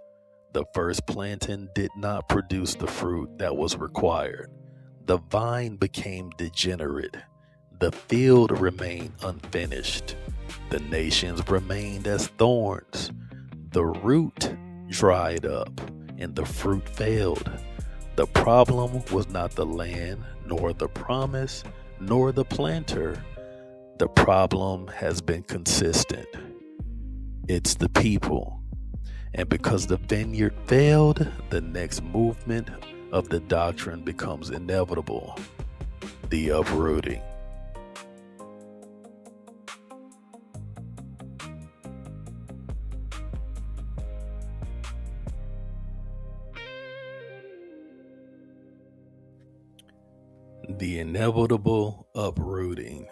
A: The first planting did not produce the fruit that was required. The vine became degenerate. The field remained unfinished. The nations remained as thorns. The root dried up, and the fruit failed. The problem was not the land, nor the promise, nor the planter. The problem has been consistent. It's the people. And because the vineyard failed, the next movement of the doctrine becomes inevitable: the uprooting. The inevitable uprooting.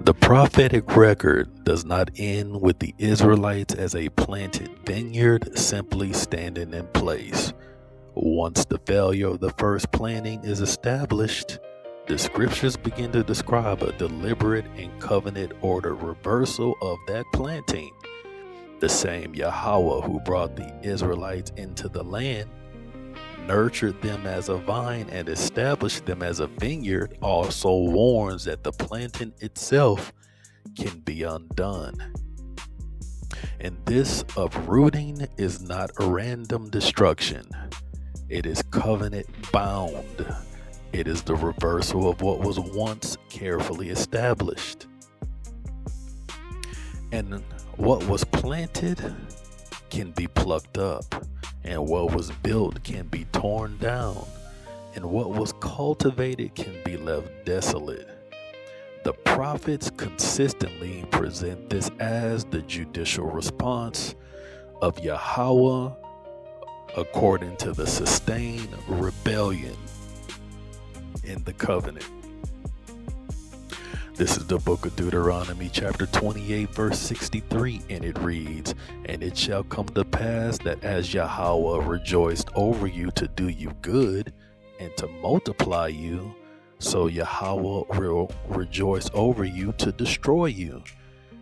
A: The prophetic record does not end with the Israelites as a planted vineyard simply standing in place. Once the failure of the first planting is established, the scriptures begin to describe a deliberate and covenant order reversal of that planting. The same Yahawah who brought the Israelites into the land, nurtured them as a vine, and established them as a vineyard, also warns that the planting itself can be undone. And this uprooting is not a random destruction. It is covenant bound. It is the reversal of what was once carefully established. And what was planted can be plucked up, and what was built can be torn down, and what was cultivated can be left desolate. The prophets consistently present this as the judicial response of Yahawah according to the sustained rebellion in the covenant. This is the book of Deuteronomy chapter 28 verse 63, and it reads, "And it shall come to pass that as Yahawah rejoiced over you to do you good and to multiply you, so Yahawah will rejoice over you to destroy you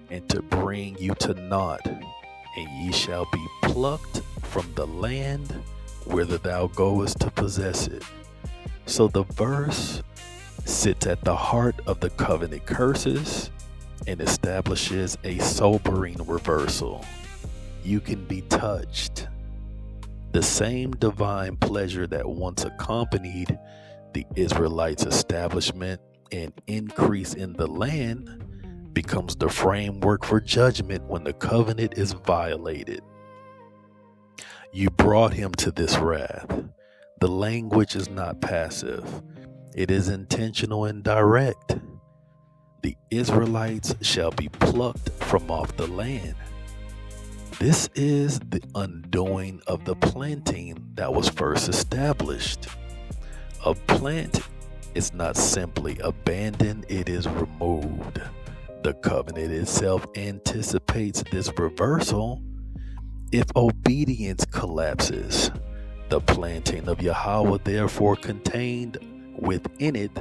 A: and to bring you to naught, and ye shall be plucked from the land whither thou goest to possess it." So the verse sits at the heart of the covenant curses and establishes a sobering reversal. You can be touched. The same divine pleasure that once accompanied the Israelites' establishment and increase in the land becomes the framework for judgment when the covenant is violated. You brought him to this wrath. The language is not passive. It is intentional and direct. The Israelites shall be plucked from off the land. This is the undoing of the planting that was first established. A plant is not simply abandoned, it is removed. The covenant itself anticipates this reversal. If obedience collapses, the planting of Yahawah therefore contained within it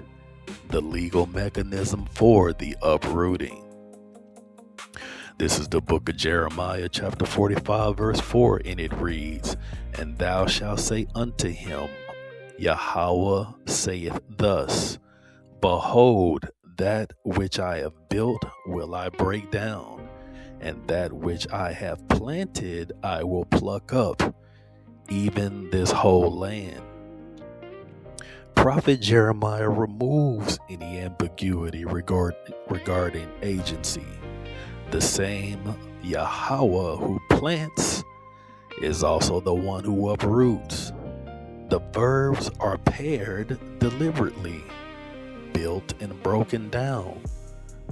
A: the legal mechanism for the uprooting. This is the book of Jeremiah chapter 45 verse 4, and it reads, "And thou shalt say unto him, Yahawah saith thus, Behold, that which I have built will I break down, and that which I have planted I will pluck up, even this whole land." Prophet Jeremiah removes any ambiguity regarding agency. The same Yahawah who plants is also the one who uproots. The verbs are paired deliberately: built and broken down,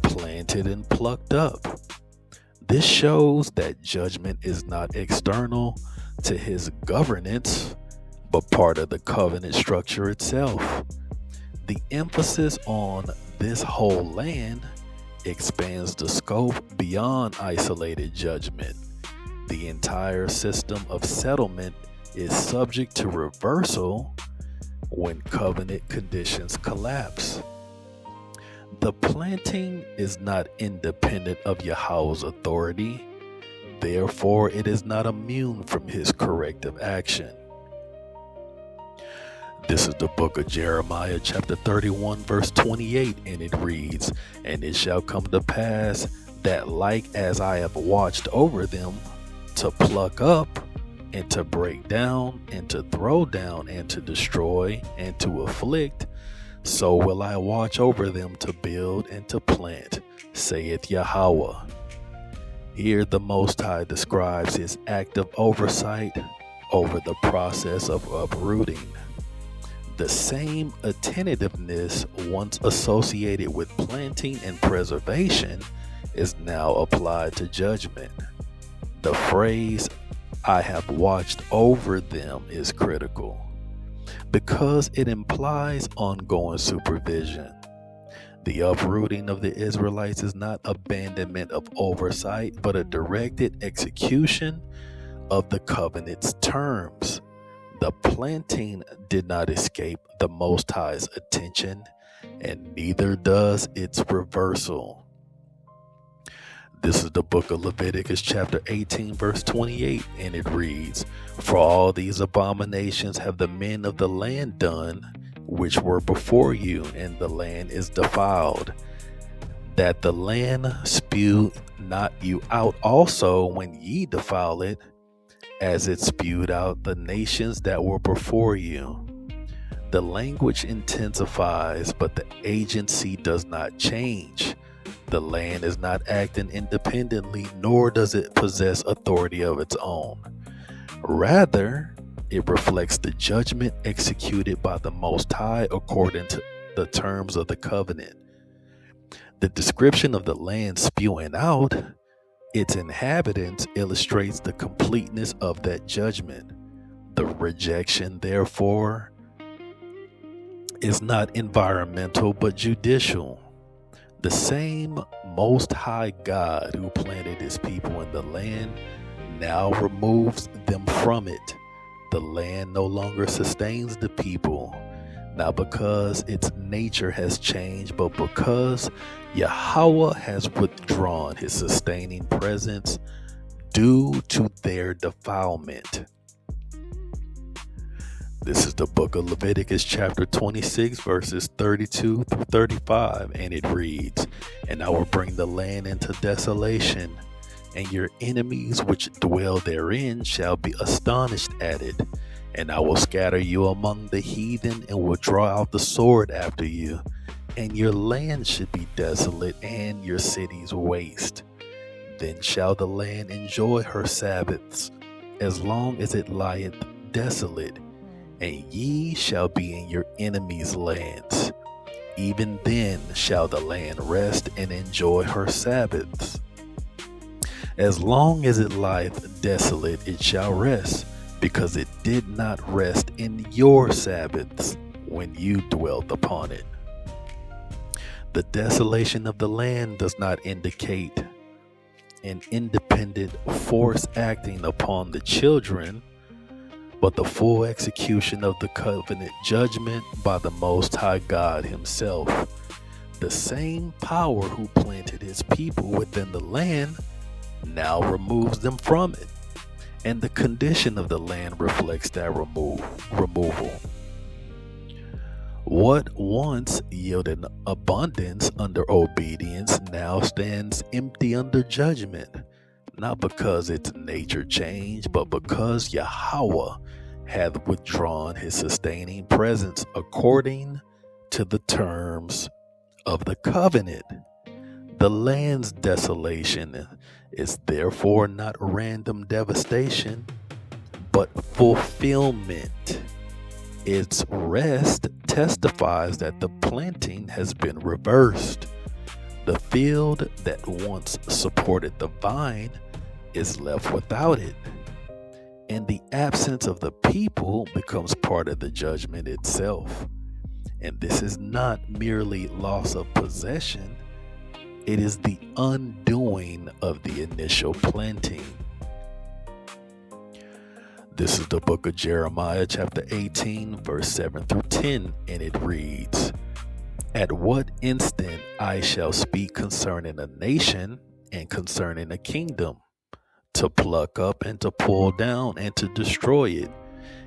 A: planted and plucked up. This shows that judgment is not external to his governance, but part of the covenant structure itself. The emphasis on this whole land expands the scope beyond isolated judgment. The entire system of settlement is subject to reversal when covenant conditions collapse. The planting is not independent of Yahawah's authority, therefore it is not immune from his corrective action. This is the book of Jeremiah chapter 31 verse 28, and it reads, "And it shall come to pass that like as I have watched over them to pluck up and to break down and to throw down and to destroy and to afflict, so will I watch over them to build and to plant, saith Yahawah." Here the Most High describes his active oversight over the process of uprooting. The same attentiveness once associated with planting and preservation is now applied to judgment. The phrase, "I have watched over them," is critical. because it implies ongoing supervision. The uprooting of the Israelites is not abandonment of oversight, but a directed execution of the covenant's terms. The planting did not escape the Most High's attention, and neither does its reversal. This is the book of Leviticus chapter 18 verse 28, and it reads, "For all these abominations have the men of the land done, which were before you, and the land is defiled, that the land spew not you out also when ye defile it, as it spewed out the nations that were before you." The language intensifies, but the agency does not change. The land is not acting independently, nor does it possess authority of its own. Rather, it reflects the judgment executed by the Most High according to the terms of the covenant. The description of the land spewing out its inhabitants illustrates the completeness of that judgment. The rejection, therefore, is not environmental but judicial. The same Most High God who planted his people in the land now removes them from it. The land no longer sustains the people, not because its nature has changed, but because Yahawah has withdrawn his sustaining presence due to their defilement. This is the book of Leviticus chapter 26 verses 32 through 35, and it reads, "And I will bring the land into desolation, and your enemies which dwell therein shall be astonished at it. And I will scatter you among the heathen, and will draw out the sword after you, and your land should be desolate, and your cities waste. Then shall the land enjoy her Sabbaths, as long as it lieth desolate, and ye shall be in your enemies' lands. Even then shall the land rest and enjoy her Sabbaths. As long as it lieth desolate, it shall rest, because it did not rest in your Sabbaths when you dwelt upon it." The desolation of the land does not indicate an independent force acting upon the children, but the full execution of the covenant judgment by the Most High God himself. The same power who planted his people within the land now removes them from it, and the condition of the land reflects that removal. What once yielded abundance under obedience now stands empty under judgment, not because its nature changed, but because Yahawah hath withdrawn his sustaining presence according to the terms of the covenant. The land's desolation is therefore not random devastation, but fulfillment. Its rest testifies that the planting has been reversed. The field that once supported the vine is left without it, and the absence of the people becomes part of the judgment itself. And this is not merely loss of possession, it is the undoing of the initial planting. This is the book of Jeremiah chapter 18 verse 7 through 10, and it reads, "At what instant I shall speak concerning a nation and concerning a kingdom, to pluck up and to pull down and to destroy it.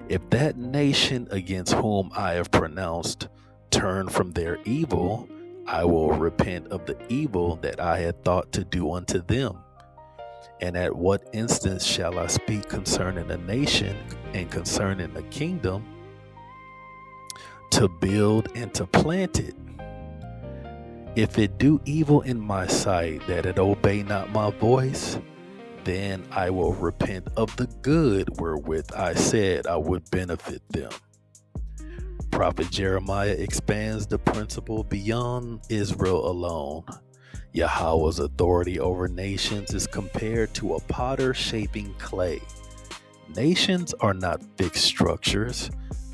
A: If that nation against whom I have pronounced turn from their evil, I will repent of the evil that I had thought to do unto them. And at what instance shall I speak concerning a nation and concerning a kingdom, to build and to plant it? If it do evil in my sight, that it obey not my voice, then I will repent of the good wherewith I said I would benefit them." Prophet Jeremiah expands the principle beyond Israel alone. Yahawah's authority over nations is compared to a potter shaping clay. Nations are not fixed structures.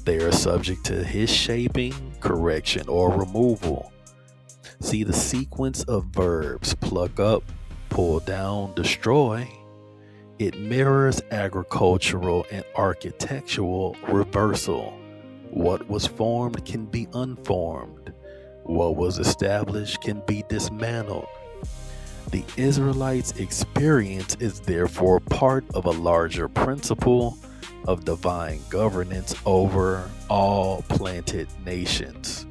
A: They are subject to his shaping, correction, or removal. See the sequence of verbs: pluck up, pull down, destroy. It mirrors agricultural and architectural reversal. What was formed can be unformed. What was established can be dismantled. The Israelites' experience is therefore part of a larger principle of divine governance over all planted nations.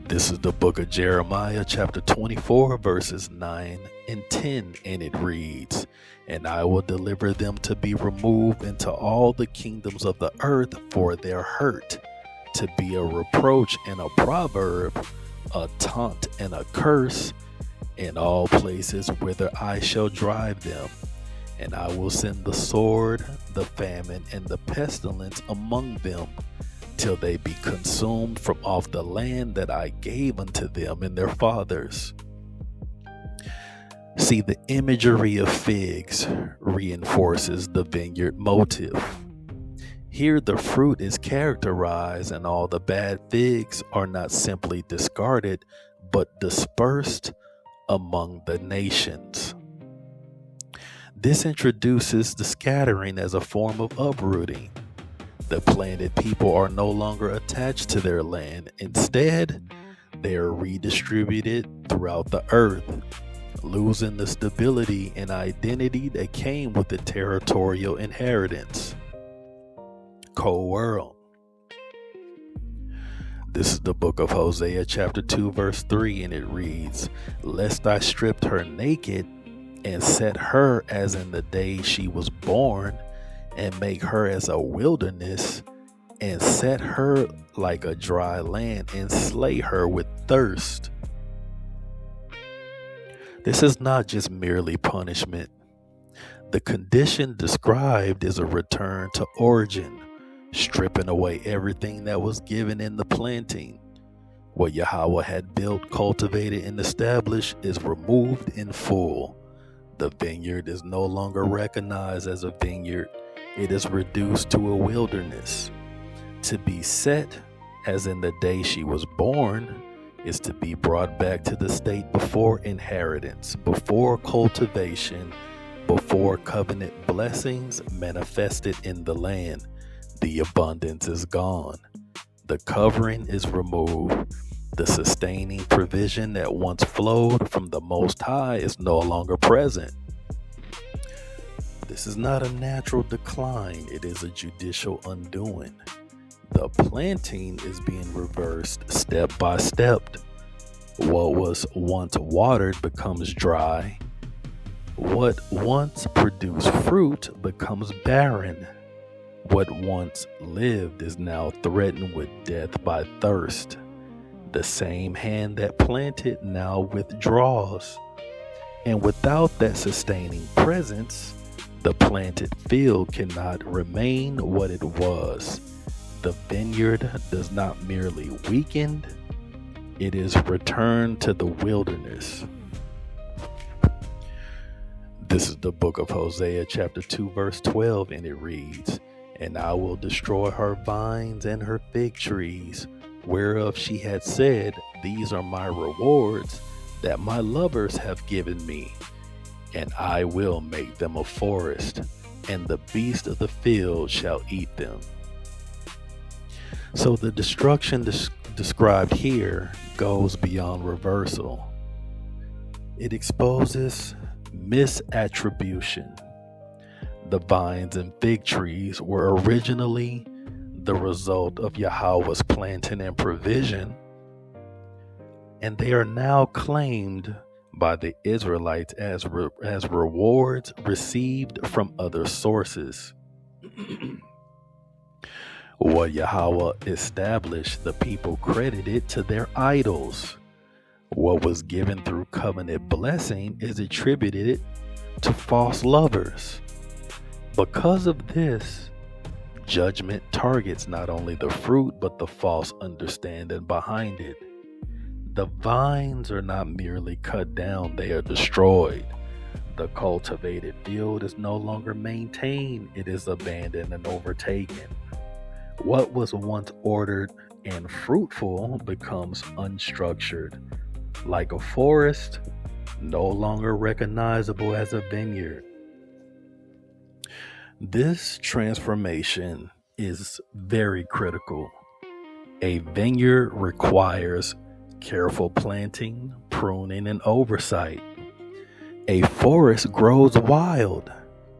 A: This is the book of Jeremiah, chapter 24, verses 9 and 10, and it reads, "And I will deliver them to be removed into all the kingdoms of the earth for their hurt, to be a reproach and a proverb, a taunt and a curse, in all places whither I shall drive them. And I will send the sword, the famine, and the pestilence among them, till they be consumed from off the land that I gave unto them and their fathers." See, the imagery of figs reinforces the vineyard motive. Here the fruit is characterized, and all the bad figs are not simply discarded, but dispersed among the nations. This introduces the scattering as a form of uprooting. The planted people are no longer attached to their land. Instead, they are redistributed throughout the earth, losing the stability and identity that came with the territorial inheritance. Co-world. This is the book of Hosea, chapter 2, verse 3, and it reads, "Lest I stripped her naked and set her as in the day she was born, and make her as a wilderness, and set her like a dry land, and slay her with thirst." This is not just merely punishment. The condition described is a return to origin, stripping away everything that was given in the planting. What Yahawah had built, cultivated, and established is removed in full. The vineyard is no longer recognized as a vineyard. It is reduced to a wilderness. To be set, as in the day she was born, is to be brought back to the state before inheritance, before cultivation, before covenant blessings manifested in the land. The abundance is gone. The covering is removed. The sustaining provision that once flowed from the Most High is no longer present. This is not a natural decline, it is a judicial undoing. The planting is being reversed step by step. What was once watered becomes dry. What once produced fruit becomes barren. What once lived is now threatened with death by thirst. The same hand that planted now withdraws. And without that sustaining presence, the planted field cannot remain what it was. The vineyard does not merely weaken, it is returned to the wilderness. This is the book of Hosea, chapter 2, verse 12, and it reads, "And I will destroy her vines and her fig trees, whereof she had said, These are my rewards that my lovers have given me. And I will make them a forest, and the beast of the field shall eat them." So the destruction described here goes beyond reversal. It exposes misattribution. The vines and fig trees were originally the result of Yahawah's planting and provision, and they are now claimed by the Israelites as rewards received from other sources. What Yahawah established, the people credited to their idols. What was given through covenant blessing is attributed to false lovers. Because of this, judgment targets not only the fruit, but the false understanding behind it. The vines are not merely cut down, they are destroyed. The cultivated field is no longer maintained, it is abandoned and overtaken. What was once ordered and fruitful becomes unstructured, like a forest, no longer recognizable as a vineyard. This transformation is very critical. A vineyard requires careful planting, pruning, and oversight. A forest grows wild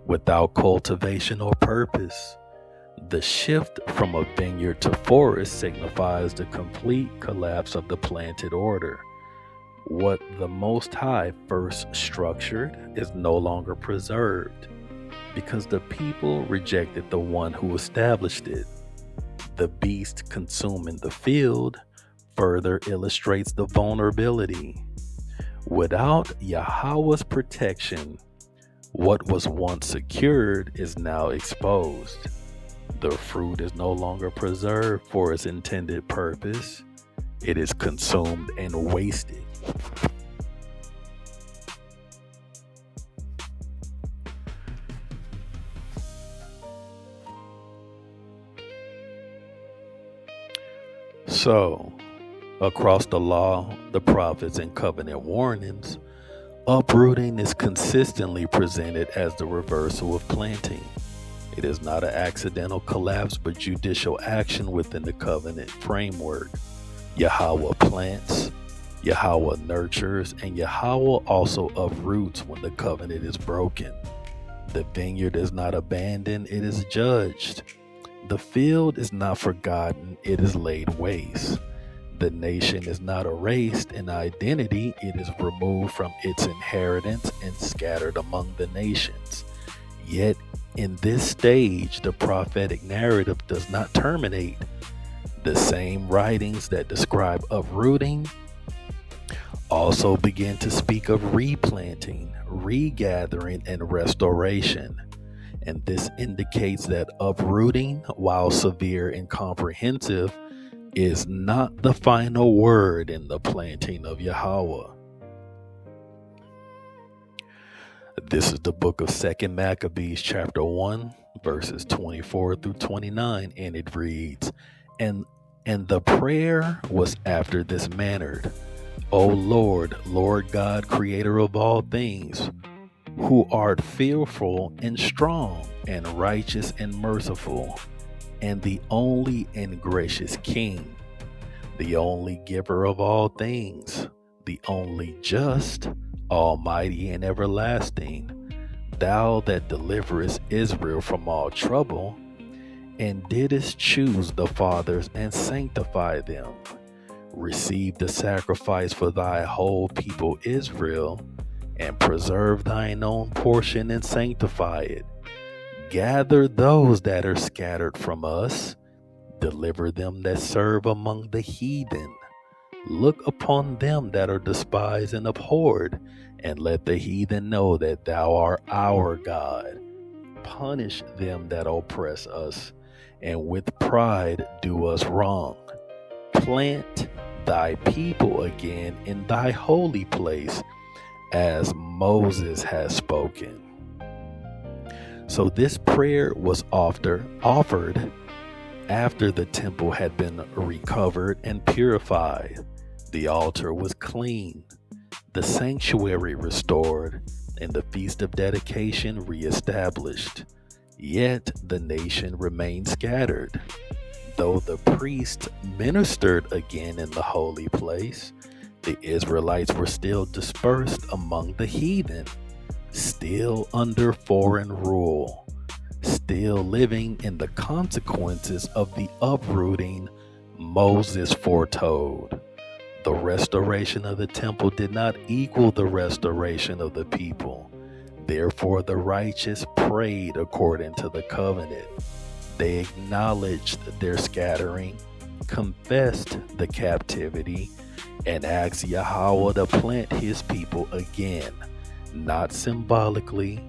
A: without cultivation or purpose. The shift from a vineyard to forest signifies the complete collapse of the planted order. What the Most High first structured is no longer preserved because the people rejected the one who established it. The beast consuming the field further illustrates the vulnerability. Without Yahawah's protection, what was once secured is now exposed. The fruit is no longer preserved for its intended purpose. It is consumed and wasted. So, across the law, the prophets, and covenant warnings, uprooting is consistently presented as the reversal of planting. It is not an accidental collapse, but judicial action within the covenant framework. Yahawah plants, Yahawah nurtures, and Yahawah also uproots when the covenant is broken. The vineyard is not abandoned, it is judged. The field is not forgotten, it is laid waste. The nation is not erased in identity, it is removed from its inheritance and scattered among the nations. Yet, in this stage, the prophetic narrative does not terminate. The same writings that describe uprooting also begin to speak of replanting, regathering, and restoration. And this indicates that uprooting, while severe and comprehensive, is not the final word in the planting of Yahawah. This is the book of 2 Maccabees chapter 1 verses 24 through 29, and it reads, And the prayer was after this manner: O Lord, Lord God, creator of all things, who art fearful and strong and righteous and merciful, and the only and gracious King, the only giver of all things, the only just, almighty and everlasting, thou that deliverest Israel from all trouble, and didst choose the fathers and sanctify them. Receive the sacrifice for thy whole people Israel, and preserve thine own portion and sanctify it. Gather those that are scattered from us, deliver them that serve among the heathen. Look upon them that are despised and abhorred, and let the heathen know that thou art our God. Punish them that oppress us, and with pride do us wrong. Plant thy people again in thy holy place, as Moses has spoken. So this prayer was offered after the temple had been recovered and purified. The altar was clean, the sanctuary restored, and the feast of dedication reestablished. Yet the nation remained scattered. Though the priests ministered again in the holy place, the Israelites were still dispersed among the heathen, still under foreign rule, still living in the consequences of the uprooting Moses foretold. The restoration of the temple did not equal the restoration of the people. Therefore, the righteous prayed according to the covenant. They acknowledged their scattering, confessed the captivity, and asked Yahawah to plant his people again, not symbolically,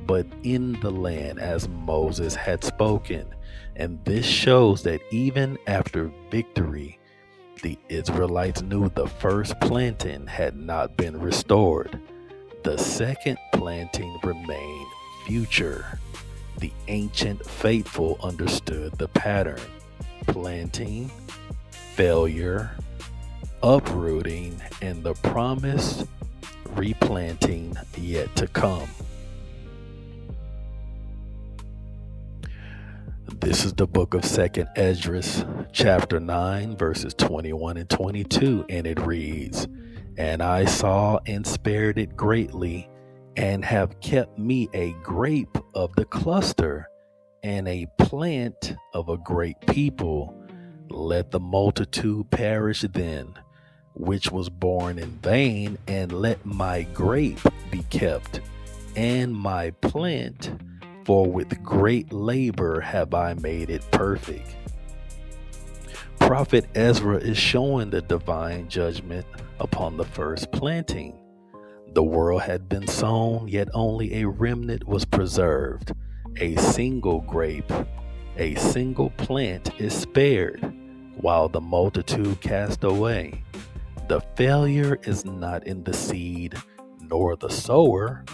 A: but in the land as Moses had spoken. And this shows that even after victory, the Israelites knew the first planting had not been restored. The second planting remained future. The ancient faithful understood the pattern: planting, failure, uprooting, and the promised replanting yet to come. This is the book of 2nd Esdras, chapter 9, verses 21 and 22, and it reads, "And I saw and spared it greatly, and have kept me a grape of the cluster, and a plant of a great people. Let the multitude perish then, which was born in vain, and let my grape be kept, and my plant, for with great labor have I made it perfect." Prophet Ezra is showing the divine judgment upon the first planting. The world had been sown, yet only a remnant was preserved. A single grape, a single plant is spared, while the multitude cast away. The failure is not in the seed nor the sower,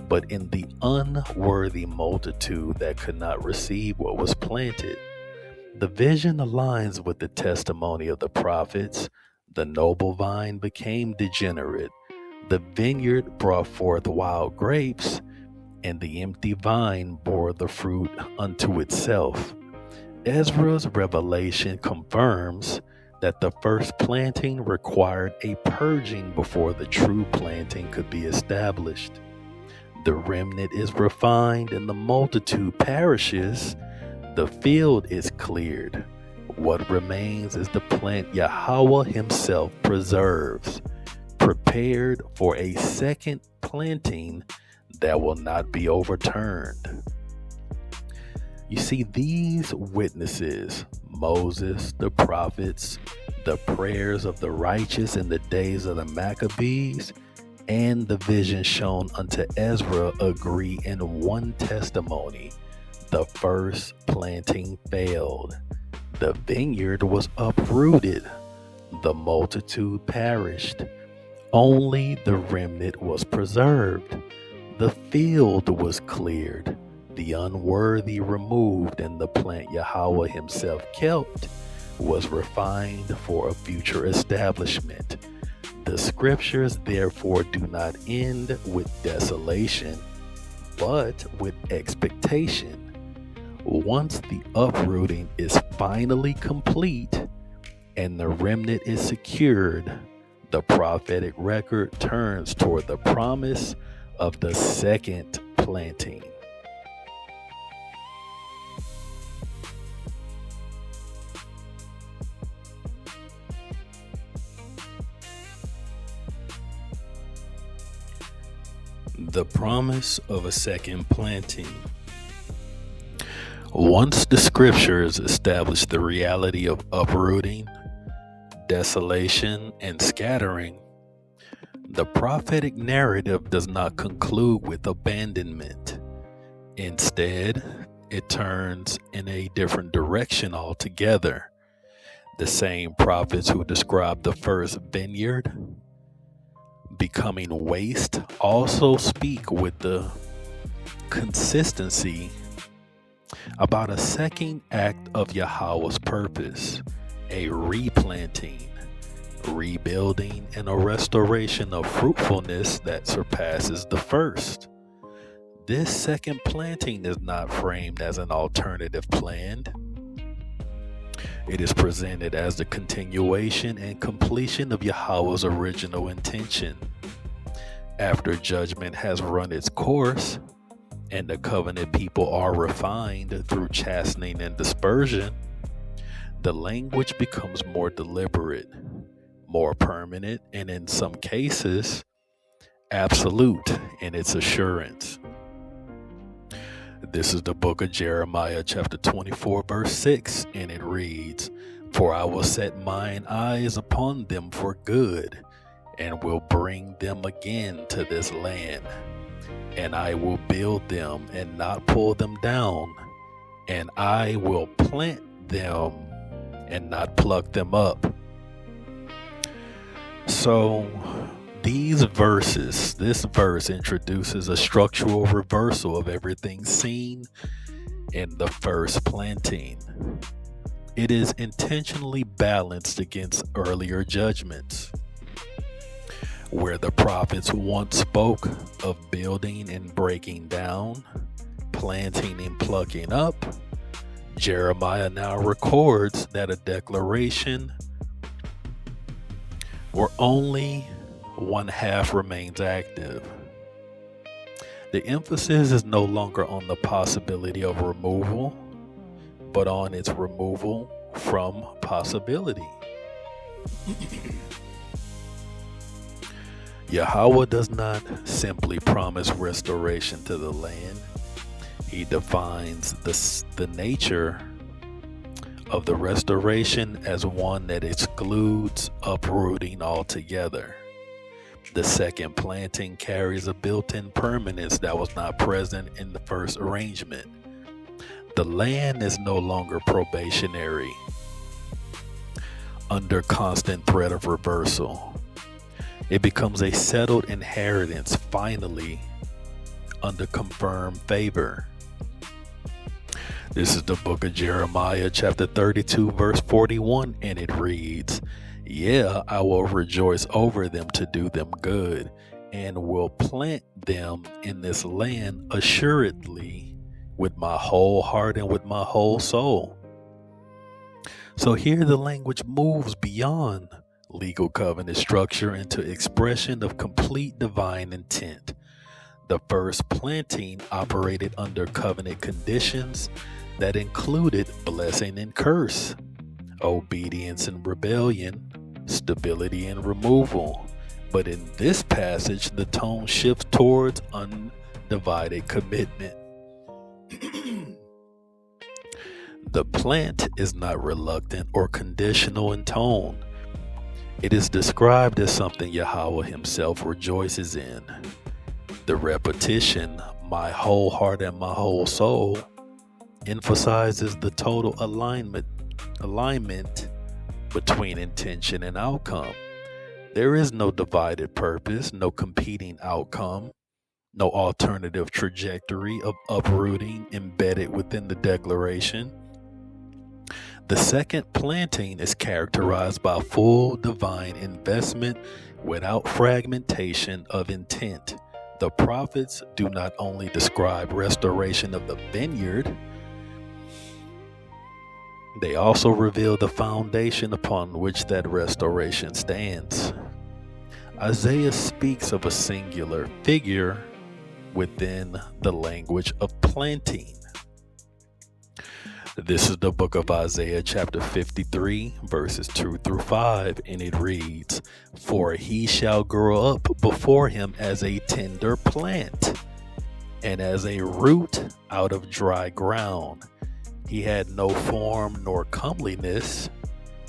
A: but in the unworthy multitude that could not receive what was planted. The vision aligns with the testimony of the prophets. The noble vine became degenerate. The vineyard brought forth wild grapes, and the empty vine bore the fruit unto itself. Ezra's revelation confirms that the first planting required a purging before the true planting could be established. The remnant is refined and the multitude perishes. The field is cleared. What remains is the plant Yahawah himself preserves, prepared for a second planting that will not be overturned. You see, these witnesses, Moses, the prophets, the prayers of the righteous in the days of the Maccabees, and the vision shown unto Ezra agree in one testimony: the first planting failed. The vineyard was uprooted. The multitude perished. Only the remnant was preserved. The field was cleared. The unworthy removed, and the plant Yahawah himself kept was refined for a future establishment. The scriptures therefore do not end with desolation, but with expectation. Once the uprooting is finally complete and the remnant is secured, the prophetic record turns toward the promise of the second planting. The promise of a second planting. Once the scriptures establish the reality of uprooting, desolation, and scattering, the prophetic narrative does not conclude with abandonment. Instead, it turns in a different direction altogether. The same prophets who described the first vineyard becoming waste also speak with the consistency about a second act of Yahawah's purpose: a replanting, rebuilding, and a restoration of fruitfulness that surpasses the first. This second planting is not framed as an alternative plan. It is presented as the continuation and completion of Yahawah's original intention. After judgment has run its course and the covenant people are refined through chastening and dispersion, the language becomes more deliberate, more permanent, and in some cases, absolute in its assurance. This is the book of Jeremiah, chapter 24, verse 6, and it reads, "For I will set mine eyes upon them for good, and will bring them again to this land. And I will build them and not pull them down, and I will plant them and not pluck them up." So This verse introduces a structural reversal of everything seen in the first planting. It is intentionally balanced against earlier judgments, where the prophets once spoke of building and breaking down, planting and plucking up. Jeremiah now records that a declaration where only one half remains active. The emphasis is no longer on the possibility of removal, but on its removal from possibility. Yahawah does not simply promise restoration to the land. He defines the nature of the restoration as one that excludes uprooting altogether. The second planting carries a built-in permanence that was not present in the first arrangement. The land is no longer probationary, under constant threat of reversal. It becomes a settled inheritance, finally, under confirmed favor. This is the book of Jeremiah, chapter 32, verse 41, and it reads, "Yeah, I will rejoice over them to do them good, and will plant them in this land assuredly with my whole heart and with my whole soul." So here the language moves beyond legal covenant structure into expression of complete divine intent. The first planting operated under covenant conditions that included blessing and curse, obedience and rebellion, stability and removal. But in this passage, the tone shifts towards undivided commitment. The plant is not reluctant or conditional in tone. It is described as something Yahawah himself rejoices in. The repetition, "my whole heart and my whole soul," emphasizes the total alignment between intention and outcome. There is no divided purpose, no competing outcome, no alternative trajectory of uprooting embedded within the declaration. The second planting is characterized by full divine investment without fragmentation of intent. The prophets do not only describe restoration of the vineyard, they also reveal the foundation upon which that restoration stands. Isaiah speaks of a singular figure within the language of planting. This is the book of Isaiah, chapter 53, verses 2 through 5, and it reads, "For he shall grow up before him as a tender plant, and as a root out of dry ground. He had no form nor comeliness.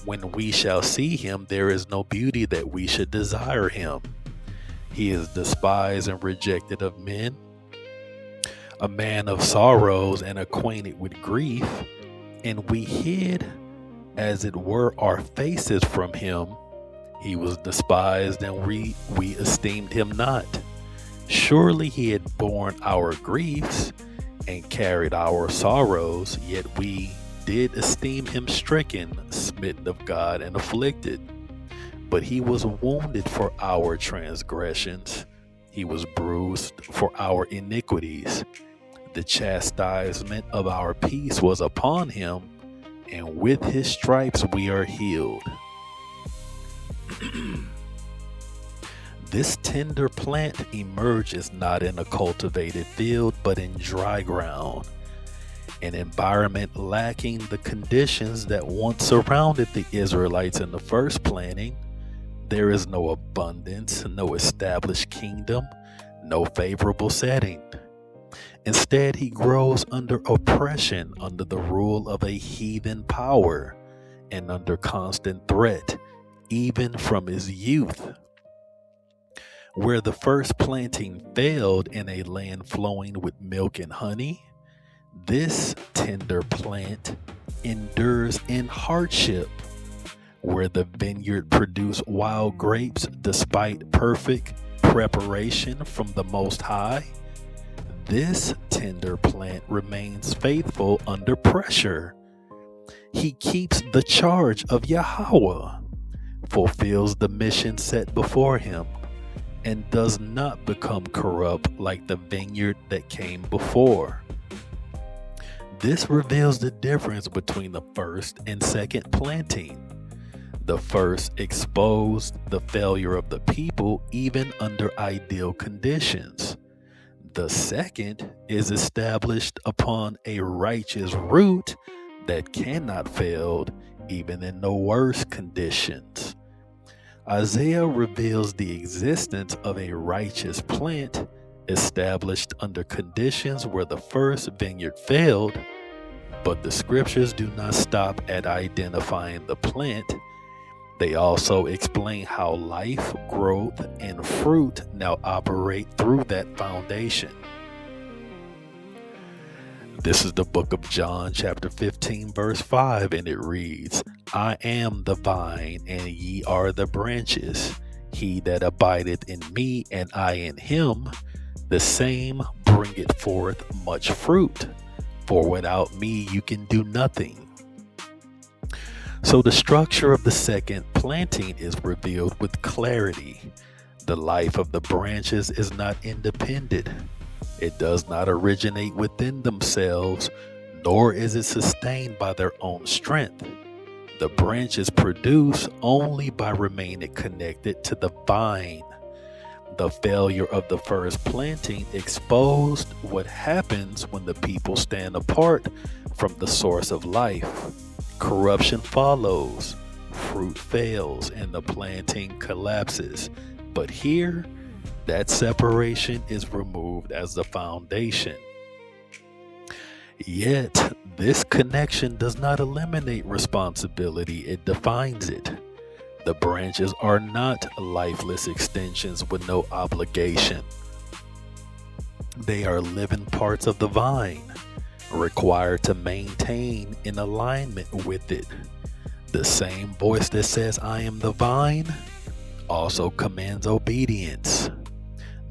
A: When we shall see him, there is no beauty that we should desire him. He is despised and rejected of men, a man of sorrows and acquainted with grief, and we hid, as it were, our faces from him. He was despised, and we esteemed him not. Surely he had borne our griefs and carried our sorrows, yet we did esteem him stricken, smitten of God, and afflicted. But he was wounded for our transgressions, he was bruised for our iniquities. The chastisement of our peace was upon him, and with his stripes we are healed." This tender plant emerges not in a cultivated field, but in dry ground, an environment lacking the conditions that once surrounded the Israelites in the first planting. There is no abundance, no established kingdom, no favorable setting. Instead, he grows under oppression, under the rule of a heathen power, and under constant threat, even from his youth. Where the first planting failed in a land flowing with milk and honey, this tender plant endures in hardship, where the vineyard produced wild grapes despite perfect preparation from the Most High, this tender plant remains faithful under pressure. He keeps the charge of Yahawah, fulfills the mission set before him, and does not become corrupt like the vineyard that came before. This reveals the difference between the first and second planting. The first exposed the failure of the people even under ideal conditions. The second is established upon a righteous root that cannot fail even in the worst conditions. Isaiah reveals the existence of a righteous plant established under conditions where the first vineyard failed, but the scriptures do not stop at identifying the plant. They also explain how life, growth, and fruit now operate through that foundation. This is the book of John, chapter 15, verse 5, and it reads, I am the vine, and ye are the branches. He that abideth in me, and I in him, the same bringeth forth much fruit. For without me you can do nothing. So the structure of the second planting is revealed with clarity. The life of the branches is not independent. It does not originate within themselves, nor is it sustained by their own strength. The branches produce only by remaining connected to the vine. The failure of the first planting exposed what happens when the people stand apart from the source of life. Corruption follows, fruit fails, and the planting collapses. But here, that separation is removed as the foundation. Yet, this connection does not eliminate responsibility, it defines it. The branches are not lifeless extensions with no obligation. They are living parts of the vine, required to maintain in alignment with it. The same voice that says, I am the vine, also commands obedience.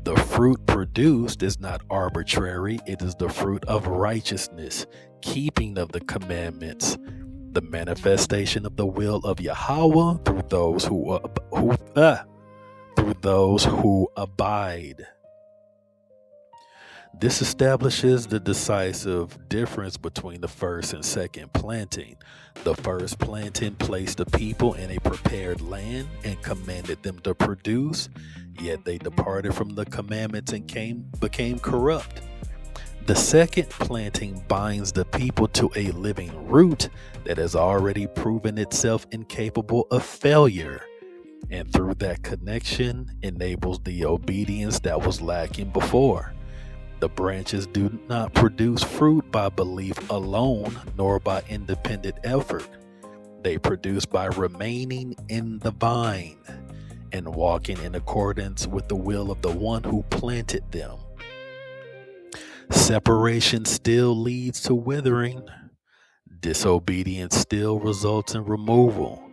A: The fruit produced is not arbitrary, it is the fruit of righteousness, keeping of the commandments, the manifestation of the will of Yahawah through those who abide. This establishes the decisive difference between the first and second planting. The first planting placed the people in a prepared land and commanded them to produce, yet they departed from the commandments and became corrupt. The second planting binds the people to a living root that has already proven itself incapable of failure, and through that connection enables the obedience that was lacking before. The branches do not produce fruit by belief alone, nor by independent effort. They produce by remaining in the vine and walking in accordance with the will of the one who planted them. Separation still leads to withering. Disobedience still results in removal.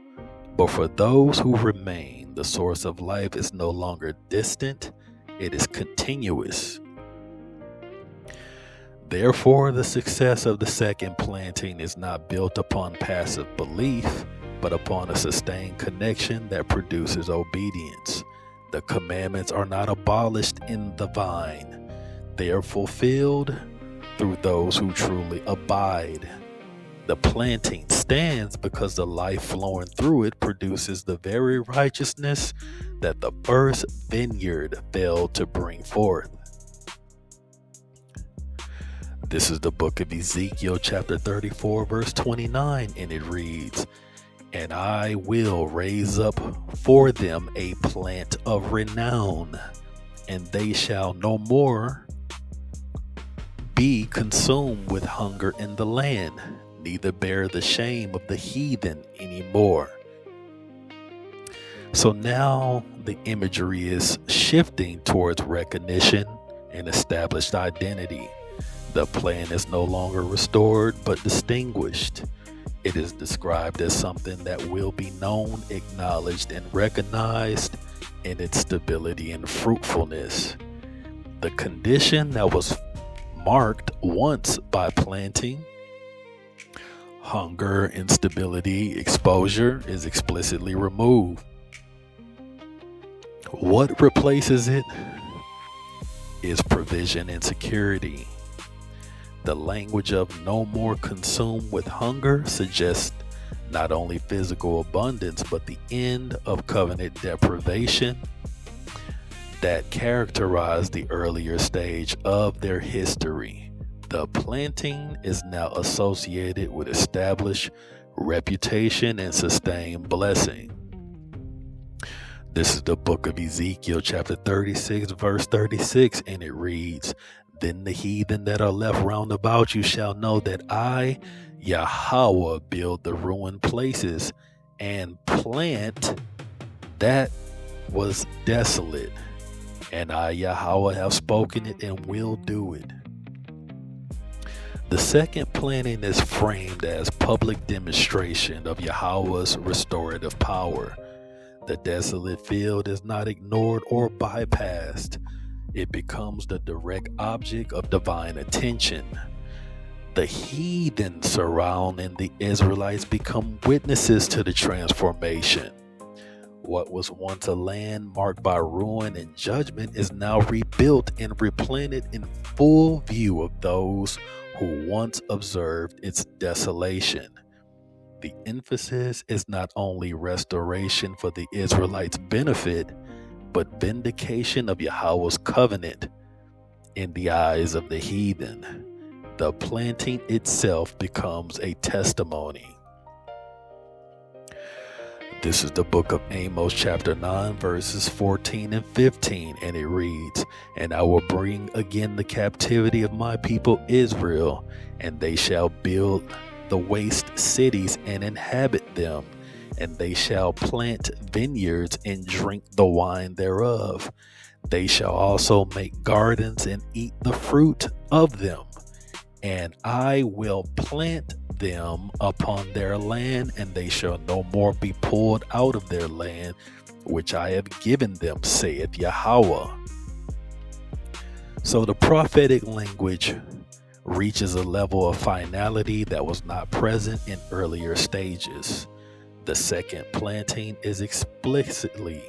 A: But for those who remain, the source of life is no longer distant, it is continuous. Therefore, the success of the second planting is not built upon passive belief, but upon a sustained connection that produces obedience. The commandments are not abolished in the vine. They are fulfilled through those who truly abide. The planting stands because the life flowing through it produces the very righteousness that the first vineyard failed to bring forth. This is the book of Ezekiel, chapter 34, verse 29, and it reads, And I will raise up for them a plant of renown, and they shall no more be consumed with hunger in the land, neither bear the shame of the heathen anymore. So now the imagery is shifting towards recognition and established identity. The plan is no longer restored but distinguished. It is described as something that will be known, acknowledged, and recognized in its stability and fruitfulness. The condition that was marked once by planting, hunger, instability, exposure, is explicitly removed. What replaces it is provision and security. The language of no more consumed with hunger suggests not only physical abundance, but the end of covenant deprivation that characterized the earlier stage of their history. The planting is now associated with established reputation and sustained blessing. This is the book of Ezekiel, chapter 36, verse 36, and it reads, "Then the heathen that are left round about you shall know that I, Yahawah, build the ruined places and plant that was desolate. And I, Yahawah, have spoken it and will do it." The second planting is framed as public demonstration of Yahawah's restorative power. The desolate field is not ignored or bypassed. It becomes the direct object of divine attention. The heathen surrounding the Israelites become witnesses to the transformation. What was once a land marked by ruin and judgment is now rebuilt and replanted in full view of those who once observed its desolation. The emphasis is not only restoration for the Israelites' benefit, but vindication of Yahawah's covenant in the eyes of the heathen. The planting itself becomes a testimony. This is the book of Amos, chapter 9, verses 14 and 15, and it reads, "And I will bring again the captivity of my people Israel, and they shall build the waste cities and inhabit them, and they shall plant vineyards and drink the wine thereof. They shall also make gardens and eat the fruit of them. And I will plant them upon their land, and they shall no more be pulled out of their land, which I have given them, saith Yahawah." So the prophetic language reaches a level of finality that was not present in earlier stages. The second planting is explicitly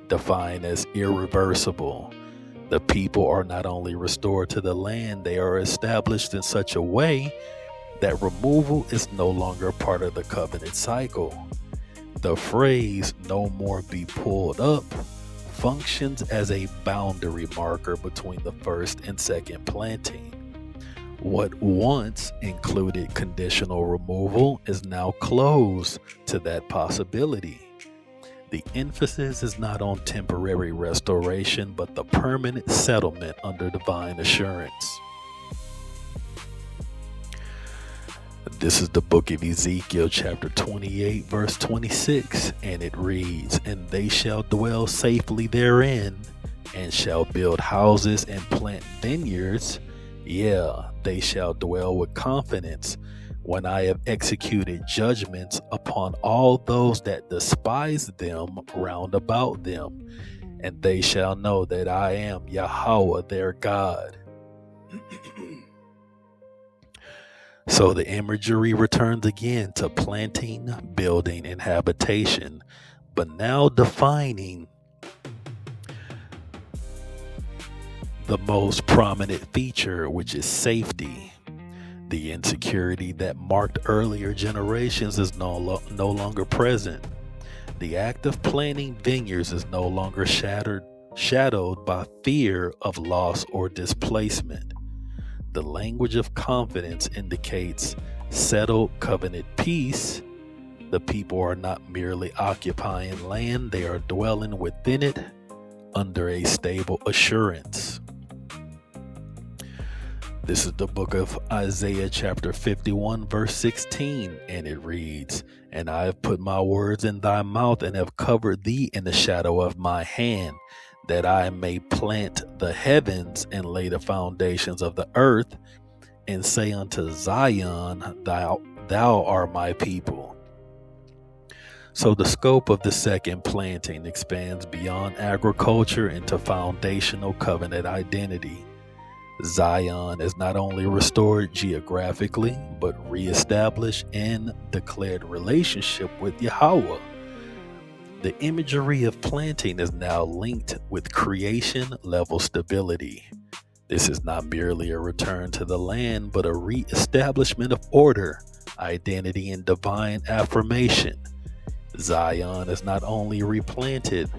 A: defined as irreversible. The people are not only restored to the land, they are established in such a way that removal is no longer part of the covenant cycle. The phrase "no more be pulled up" functions as a boundary marker between the first and second planting. What once included conditional removal is now closed to that possibility. The emphasis is not on temporary restoration, but the permanent settlement under divine assurance. This is the book of Ezekiel, chapter 28, verse 26, and it reads, "And they shall dwell safely therein, and shall build houses and plant vineyards. Yeah, they shall dwell with confidence when I have executed judgments upon all those that despise them round about them. And they shall know that I am Yahawah their God." So the imagery returns again to planting, building, and habitation, but now defining the most prominent feature, which is safety. The insecurity that marked earlier generations is no longer present. The act of planting vineyards is no longer shadowed by fear of loss or displacement. The language of confidence indicates settled covenant peace. The people are not merely occupying land, they are dwelling within it under a stable assurance. This is the book of Isaiah, chapter 51, verse 16, and it reads, "And I have put my words in thy mouth, and have covered thee in the shadow of my hand, that I may plant the heavens and lay the foundations of the earth, and say unto Zion, thou art my people. So the scope of the second planting expands beyond agriculture into foundational covenant identity. Zion is not only restored geographically, but reestablished in declared relationship with Yahawah. The imagery of planting is now linked with creation level stability. This is not merely a return to the land, but a reestablishment of order, identity, and divine affirmation. Zion is not only replanted,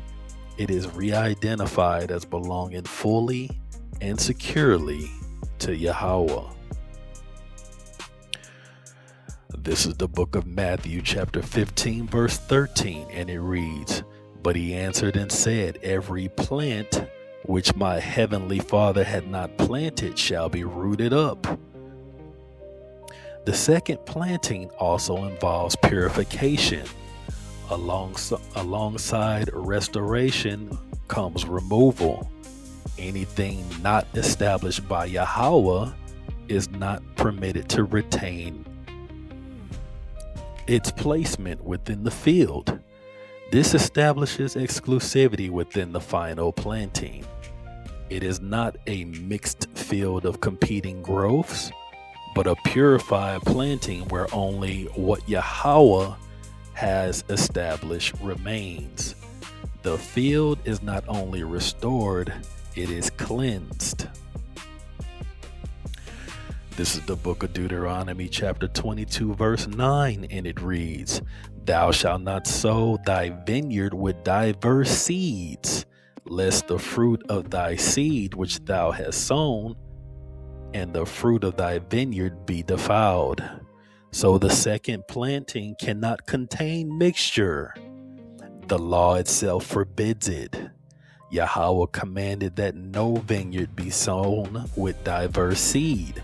A: it is re-identified as belonging fully and securely to Yahawah. This is the book of Matthew, chapter 15, verse 13, and it reads, "But he answered and said, Every plant which my heavenly Father had not planted shall be rooted up." The second planting also involves purification. Alongside restoration comes removal. Anything not established by Yahawah is not permitted to retain its placement within the field. This establishes exclusivity within the final planting. It is not a mixed field of competing growths, but a purified planting where only what Yahawah has established remains. The field is not only restored, it is cleansed. This is the book of Deuteronomy, chapter 22, verse 9, and it reads, "Thou shalt not sow thy vineyard with diverse seeds, lest the fruit of thy seed which thou hast sown and the fruit of thy vineyard be defiled." So the second planting cannot contain mixture. The law itself forbids it. Yahawah commanded that no vineyard be sown with diverse seed,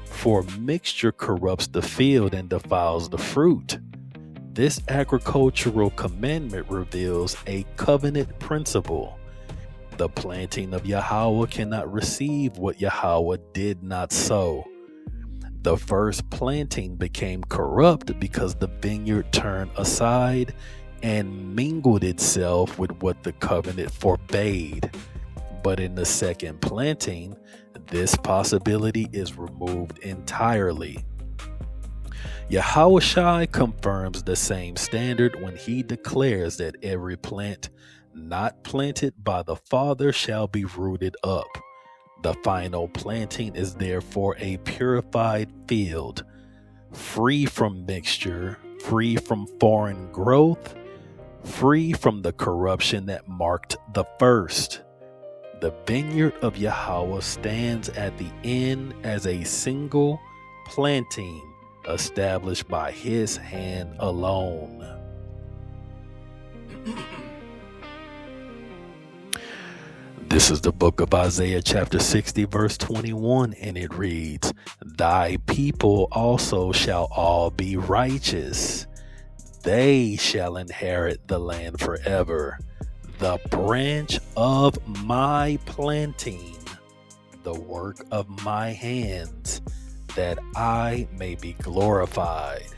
A: for mixture corrupts the field and defiles the fruit. This agricultural commandment reveals a covenant principle. The planting of Yahawah cannot receive what Yahawah did not sow. The first planting became corrupt because the vineyard turned aside and mingled itself with what the covenant forbade. But in the second planting, this possibility is removed entirely. Yahawah confirms the same standard when he declares that every plant not planted by the Father shall be rooted up. The final planting is therefore a purified field, free from mixture, free from foreign growth, free from the corruption that marked the first. The vineyard of Yahawah stands at the end as a single planting established by his hand alone. This is the book of Isaiah chapter 60 verse 21, and it reads, "Thy people also shall all be righteous. They shall inherit the land forever. The branch of my planting, the work of my hands, that I may be glorified."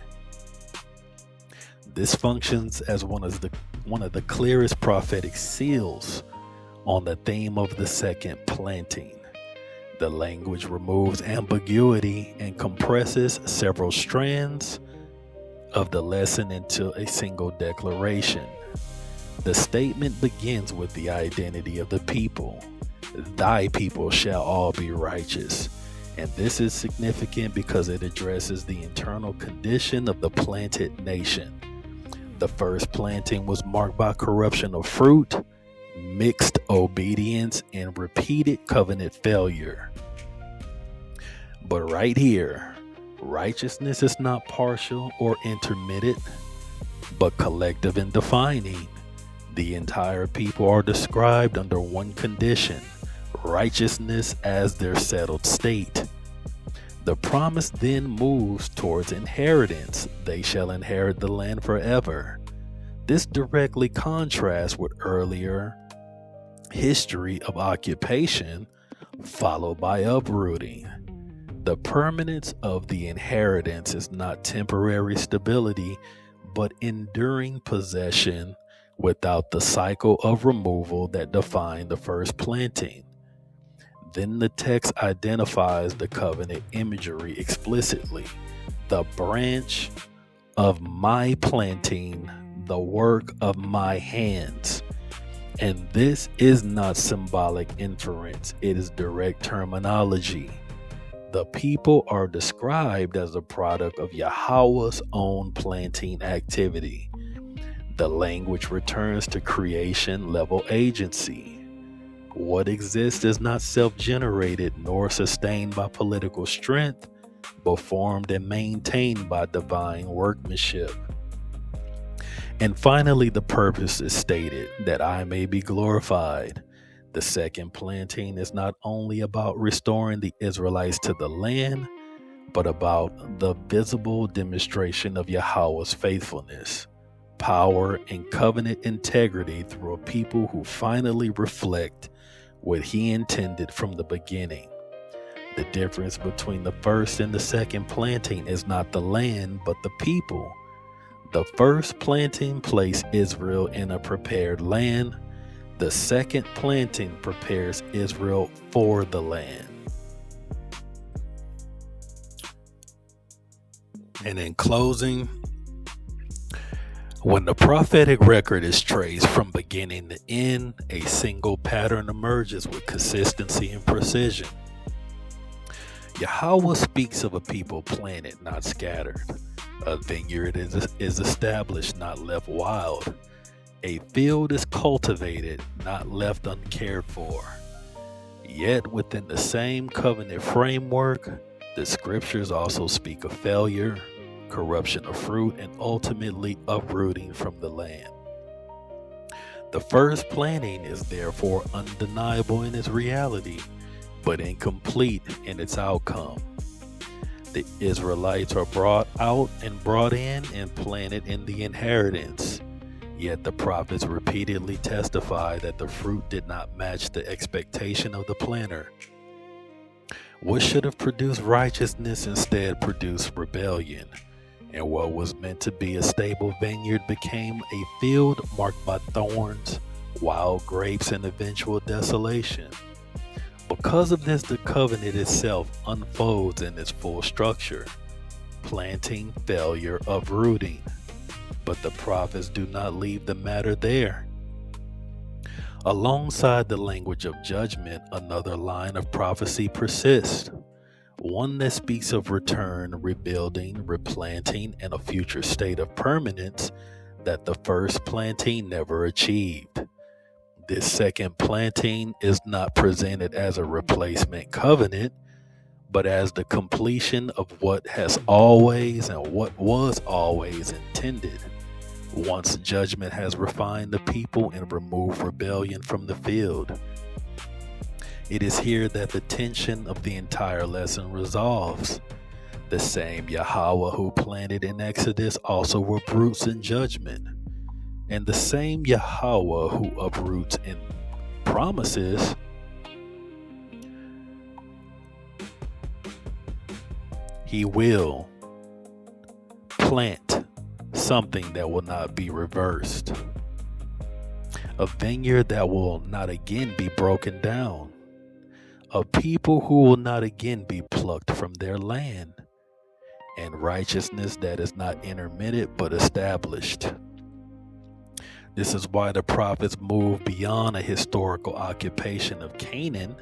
A: This functions as one of the clearest prophetic seals on the theme of the second planting. The language removes ambiguity and compresses several strands of the lesson into a single declaration. The statement begins with the identity of the people. Thy people shall all be righteous. And this is significant because it addresses the internal condition of the planted nation. The first planting was marked by corruption of fruit, mixed obedience, and repeated covenant failure. But right here, righteousness is not partial or intermittent, but collective and defining. The entire people are described under one condition: righteousness as their settled state. The promise then moves towards inheritance. They shall inherit the land forever. This directly contrasts with earlier history of occupation followed by uprooting. The permanence of the inheritance is not temporary stability, but enduring possession without the cycle of removal that defined the first planting. Then the text identifies the covenant imagery explicitly. The branch of my planting, the work of my hands. And this is not symbolic inference, it is direct terminology. The people are described as a product of Yahawah's own planting activity. The language returns to creation level agency. What exists is not self-generated nor sustained by political strength, but formed and maintained by divine workmanship. And finally, the purpose is stated, that I may be glorified. The second planting is not only about restoring the Israelites to the land, but about the visible demonstration of Yahawah's faithfulness, power, and covenant integrity through a people who finally reflect what he intended from the beginning. The difference between the first and the second planting is not the land, but the people. The first planting placed Israel in a prepared land. The second planting prepares Israel for the land. And in closing, when the prophetic record is traced from beginning to end, a single pattern emerges with consistency and precision. Yahawah speaks of a people planted, not scattered. A vineyard is established, not left wild. A field is cultivated, not left uncared for. Yet within the same covenant framework, the scriptures also speak of failure, corruption of fruit, and ultimately uprooting from the land. The first planting is therefore undeniable in its reality, but incomplete in its outcome. The Israelites are brought out and brought in and planted in the inheritance. Yet the prophets repeatedly testify that the fruit did not match the expectation of the planter. What should have produced righteousness instead produced rebellion, and what was meant to be a stable vineyard became a field marked by thorns, wild grapes, and eventual desolation. Because of this, the covenant itself unfolds in its full structure: planting, failure, uprooting. But the prophets do not leave the matter there. Alongside the language of judgment, another line of prophecy persists, one that speaks of return, rebuilding, replanting, and a future state of permanence that the first planting never achieved. This second planting is not presented as a replacement covenant, but as the completion of what has always and what was always intended. Once judgment has refined the people and removed rebellion from the field. It is here that the tension of the entire lesson resolves. The same Yahawah who planted in Exodus also uproots in judgment. And the same Yahawah who uproots in promises he will plant something that will not be reversed. A vineyard that will not again be broken down. A people who will not again be plucked from their land. And righteousness that is not intermittent but established. This is why the prophets move beyond a historical occupation of Canaan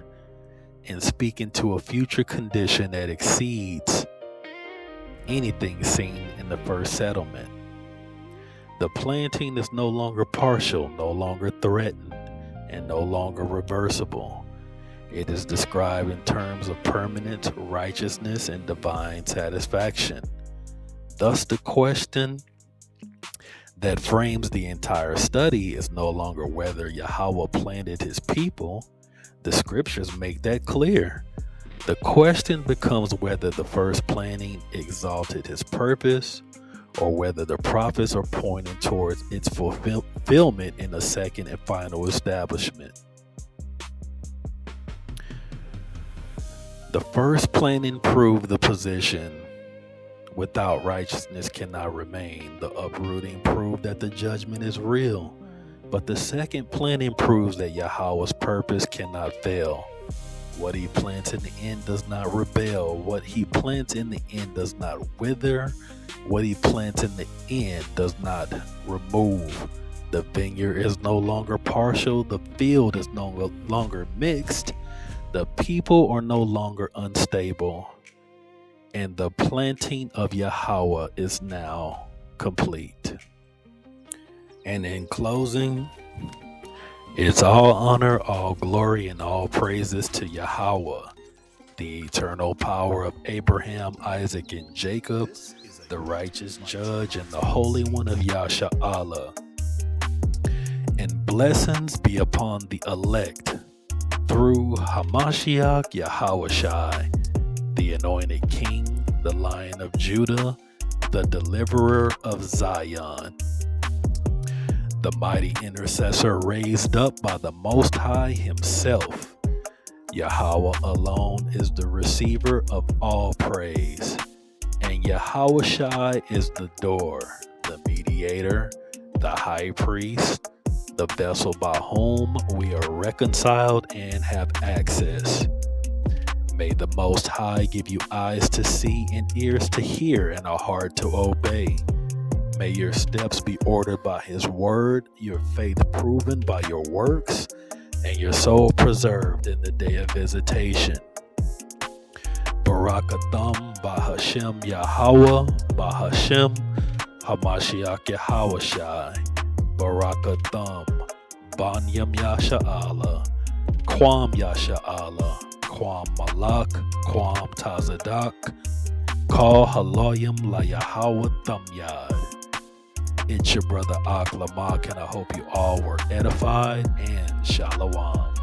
A: and speak into a future condition that exceeds anything seen in the first settlement. The planting is no longer partial, no longer threatened, and no longer reversible. It is described in terms of permanence, righteousness, and divine satisfaction. Thus, the question that frames the entire study is no longer whether Yahawah planted his people. The scriptures make that clear. The question becomes whether the first planting exalted his purpose, or whether the prophets are pointing towards its fulfillment in the second and final establishment. The first planting proved the position. Without righteousness cannot remain. The uprooting proved that the judgment is real. But the second planting proves that Yahawah's purpose cannot fail. What he plants in the end does not rebel. What he plants in the end does not wither. What he plants in the end does not remove. The vineyard is no longer partial. The field is no longer mixed. The people are no longer unstable. And the planting of Yahawah is now complete. And in closing, it's all honor, all glory, and all praises to Yahawah, the eternal power of Abraham, Isaac, and Jacob, the righteous judge, and the Holy One of Yasha'Allah. And blessings be upon the elect through Hamashiach Yahawashi, the anointed King, the Lion of Judah, the deliverer of Zion, the mighty intercessor raised up by the Most High himself. Yahawah alone is the receiver of all praise, and Yahawashi is the door, the mediator, the high priest, the vessel by whom we are reconciled and have access. May the Most High give you eyes to see and ears to hear and a heart to obey. May your steps be ordered by his word, your faith proven by your works, and your soul preserved in the day of visitation. Barakatham Bahashem Yahawah, Bahashem Hamashiach Yahawashi, Barakatham Banyam Yasha'Allah, Kwam Yasha'Allah, Kwam Malak, Kwam Tazadak, Call Haloyim La Yahawah Thamyad. It's your brother Aklamak, and I hope you all were edified, and Shalom.